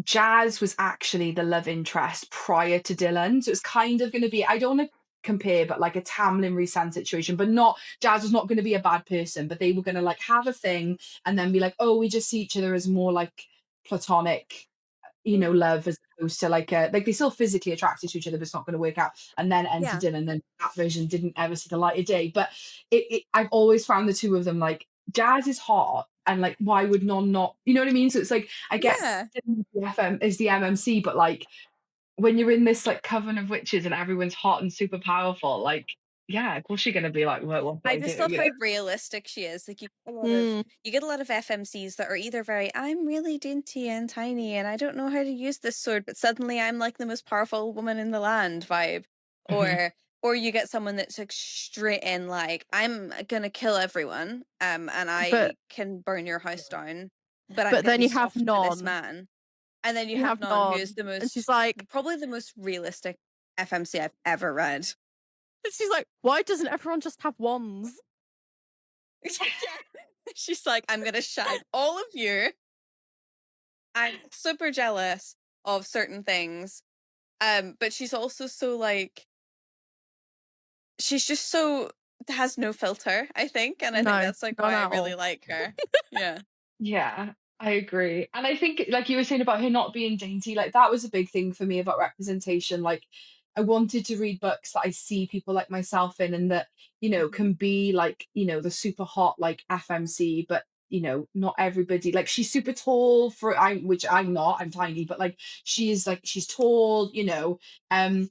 D: Jazz was actually the love interest prior to Dylan. So it's kind of going to be, I don't want to compare, but like a Tamlin Rhysand situation, but not, Jazz was not going to be a bad person, but they were going to like have a thing and then be like, oh, we just see each other as more like platonic, love as opposed to like they still physically attracted to each other, but it's not going to work out. And then enter
B: Yeah.
D: Dylan, and then that version didn't ever see the light of day. But I've always found the two of them like Jazz is hot, and like why would non not? You know what I mean? So it's like I get
B: Yeah.
D: the FM is the MMC, but like when you're in this like coven of witches and everyone's hot and super powerful, like yeah, of course you're going to be like, what do
B: I
D: I
B: just
D: do?
B: love how realistic she is. Like
C: Mm,
B: you get a lot of FMCs that are either very I'm really dainty and tiny and I don't know how to use this sword, but suddenly I'm like the most powerful woman in the land vibe.
D: Mhm.
B: Or you get someone that's like straight in like I'm gonna kill everyone, and
C: but
B: I can burn your house down, but I'm
C: but
B: gonna
C: then
B: be
C: you have
B: soft for this
C: non.
B: man. And then you
C: You
B: have
C: have
B: Non, who is
C: non. And she's like
B: probably the most realistic FMC I've ever read.
C: she's like, why doesn't everyone just have wands?
B: Yeah. She's like, I'm gonna shag all of you. I'm super jealous of certain things. But she's also so like she's just so has no filter, I think. And I think
C: No,
B: that's like
C: none
B: why I
C: at
B: really
C: all.
B: like her. Yeah.
D: Yeah, I agree. And I think, like you were saying about her not being dainty, like that was a big thing for me about representation. Like, I wanted to read books that I see people like myself in, and that, you know, can be like, you know, the super hot like FMC, but you know, not everybody, like she's super tall for I which I'm not, I'm tiny, but like she is like she's tall, you know, and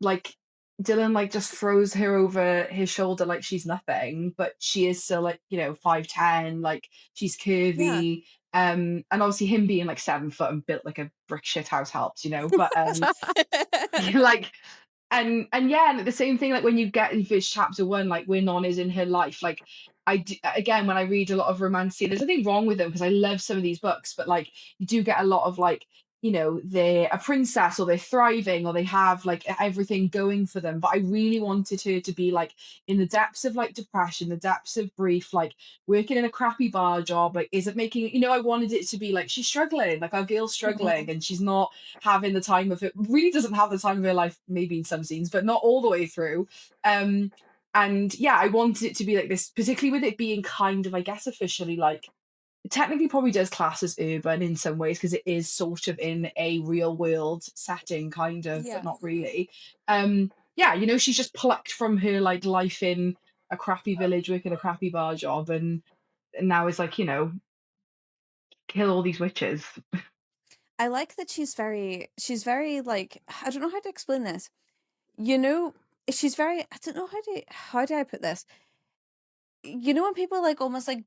D: like Dylan like just throws her over his shoulder like she's nothing, but she is still like, you know, 5'10", like she's
B: Yeah.
D: curvy. And obviously him being like 7 foot and built like a brick shit house helps, you know. But like, and yeah, and the same thing, like when you get in first chapter one, like where Non is in her life, like again, when I read a lot of romance, there's nothing wrong with them because I love some of these books, but like you do get a lot of like, you know, they're a princess or they're thriving or they have like everything going for them, but I really wanted her to be like in the depths of like depression, the depths of grief, like working in a crappy bar job, like is it making, you know, I wanted it to be like she's struggling, like our girl's struggling
B: Mhm.
D: and she's not having the time of it, really doesn't have the time of her life, maybe in some scenes, but not all the way through. And yeah, I wanted it to be like this, particularly with it being kind of, I guess, officially like technically probably does class as urban in some ways because it is sort of in a real world setting, kind of, but
B: Yeah.
D: not really. Yeah, you know, she's just plucked from her like life in a crappy village working a crappy bar job, and now it's like, you know, kill all these witches.
B: I like that she's very like, I don't know how to explain this. You know, she's very, I don't know how do I put this? You know when people like almost like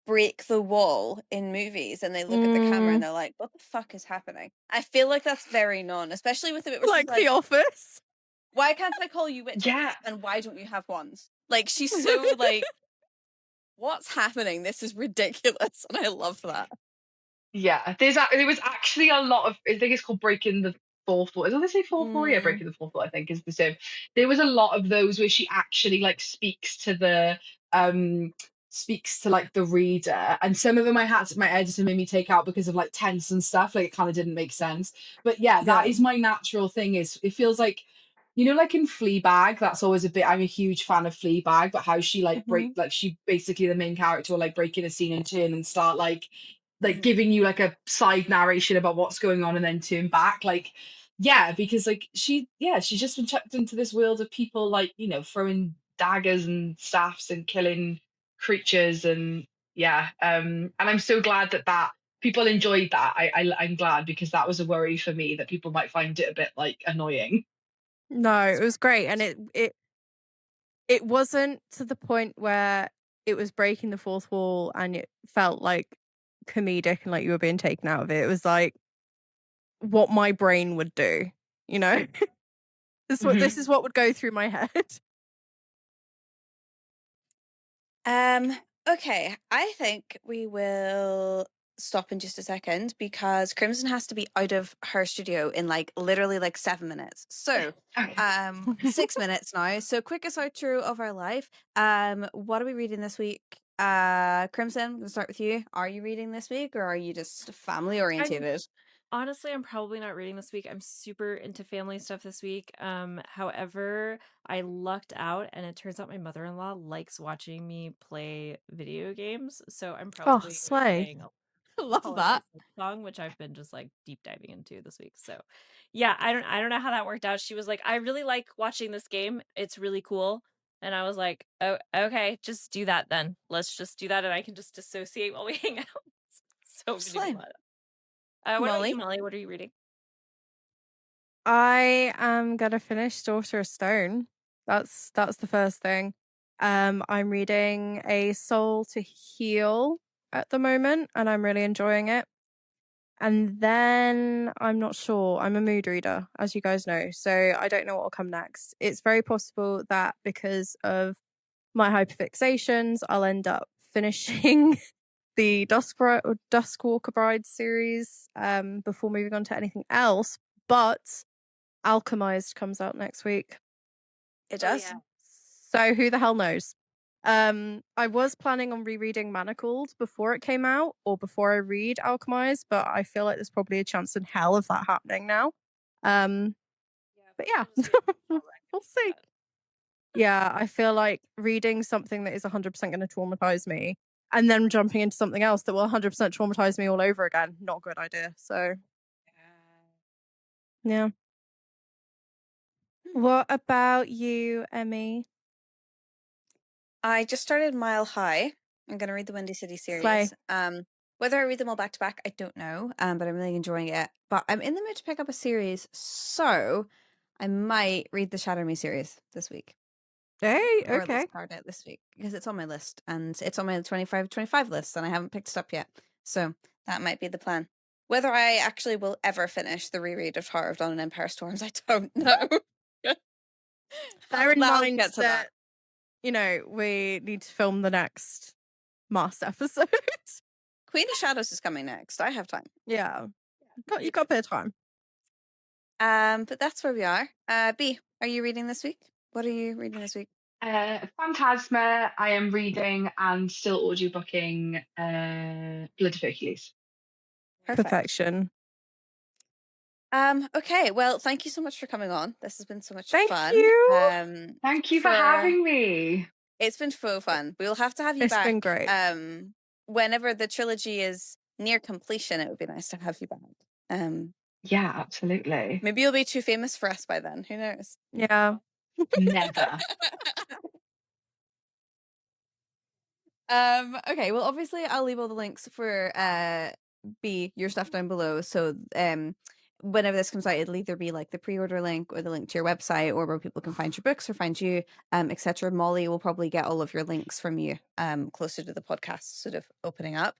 B: break the wall in movies and they look at the camera and
C: Mm,
B: they're like, what the fuck is happening? I feel like that's very Non, especially with the bit where she's
C: like The
B: like,
C: Office.
B: why can't I call you
D: Yeah.
B: witches? And why don't you have wands? Like she's so like, what's happening? This is ridiculous. And I love that.
D: Yeah, there was actually a lot of, I think it's called breaking the fourth wall. Is it they say fourth wall? Yeah,
B: Mm,
D: breaking the fourth wall, I think is the term. There was a lot of those where she actually like um speaks to like the reader, and some of them my editor made me take out because of like tense and stuff. Like it kind of didn't make sense. But yeah, that
B: yeah.
D: is my natural thing. Is it feels like, you know, like in Fleabag, that's always a bit. I'm a huge fan of Fleabag, but how she like
B: Hmm.
D: she basically the main character will like break in a scene and turn and start like
B: Hmm.
D: giving you like a side narration about what's going on and then turn back, like yeah, because like she's just been chucked into this world of people like, you know, throwing daggers and staffs and killing creatures, and yeah, and I'm so glad that people enjoyed that. I'm glad, because that was a worry for me that people might find it a bit like annoying.
C: No, it was great, and it wasn't to the point where it was breaking the fourth wall and it felt like comedic and like you were being taken out of it. It was like what my brain would do, you know? This
D: Hmm.
C: is what would go through my head.
B: Um, okay, I think we will stop in just a second because Crimson has to be out of her studio in like literally like 7 minutes. So,
D: Okay.
B: 6 minutes now. So quickest outro of our life. What are we reading this week? Crimson, I'm gonna start with you. Are you reading this week or are you just family
A: I'm
B: orientated?
A: Honestly, I'm probably not reading this week. I'm super into family stuff this week. However, I lucked out and it turns out my mother-in-law likes watching me play video games. So I'm
C: Oh,
A: probably
C: slay.
A: playing
B: I love
A: Hollow Knight
B: that.
A: Silksong, which I've been just like deep diving into this week. So yeah, I don't know how that worked out. She was like, I really like watching this game. It's really cool. And I was like, oh, okay, just do that then. Let's just do that and I can just dissociate while we hang out. So we do a
B: Slime.
A: lot. What about you,
B: Molly?
A: Molly? What are you reading?
C: I am gonna finish Daughter of Stone. That's the first thing. I'm reading A Soul to Heal at the moment, and I'm really enjoying it. And then I'm not sure. I'm a mood reader, as you guys know, so I don't know what will come next. It's very possible that because of my hyperfixations, I'll end up finishing the Duskwalker Bride series before moving on to anything else. But Alchemized comes out next week.
B: It
A: Oh
B: does?
A: yeah.
C: So who the hell knows? I was planning on rereading Manacled before it came out or before I read Alchemized, but I feel like there's probably a chance in hell of that happening now. Um,
A: Yeah,
C: but
A: both
C: yeah,
A: of those series are all
C: we'll
A: recommended.
C: see. Yeah, I feel like reading something that is 100% going to traumatize me and then jumping into something else that will 100% traumatize me all over again, not a good idea. So, yeah. What about you, Emmy?
B: I just started Mile High. I'm going to read the Windy City
C: Slay.
B: series. Whether I read them all back to back, I don't know. But I'm really enjoying it. But I'm in the mood to pick up a series, so I might read the Shadow Me series this week,
C: Hey,
B: or at least
C: okay.
B: start it this week because it's on my list and it's on my 25 list, and I haven't picked it up yet. So that might be the plan. Whether I actually will ever finish the reread of Tower of Dawn and Empire Storms, I don't know.
C: Bear in
B: I'll
C: mind
B: get to that.
C: that, we need to film the next Mast episode.
B: Queen of Shadows is coming next. I have time.
C: Yeah. You got a bit of time.
B: But that's where we are. B, are you reading this week? What are you reading this week?
D: Phantasma, I am reading and still audiobooking Blood of Hercules.
B: Perfect.
C: Perfection.
B: Okay, well, thank you so much for coming on. This has been so much
C: Thank
B: fun.
C: you.
D: Thank you for having me.
B: It's been so fun. We'll have to have you
C: It's
B: back.
C: been great.
B: Whenever the trilogy is near completion, it would be nice to have you back.
D: Yeah, absolutely.
B: Maybe you'll be too famous for us by then. Who knows?
C: Yeah.
D: Never.
B: Okay, well, obviously I'll leave all the links for B, your stuff down below. So whenever this comes out, it'll either be like the pre-order link or the link to your website or where people can find your books or find you, etc. Molly will probably get all of your links from you closer to the podcast sort of opening up.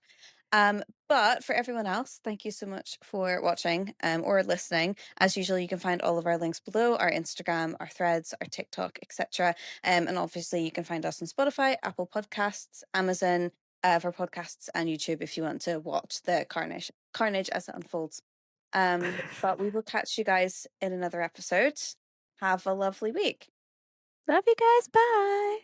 B: But for everyone else, thank you so much for watching or listening. As usual, you can find all of our links below, our Instagram, our threads, our TikTok, etc. And obviously you can find us on Spotify, Apple Podcasts, Amazon for podcasts, and YouTube if you want to watch the carnage as it unfolds. But we will catch you guys in another episode. Have a lovely week.
C: Love you guys. Bye.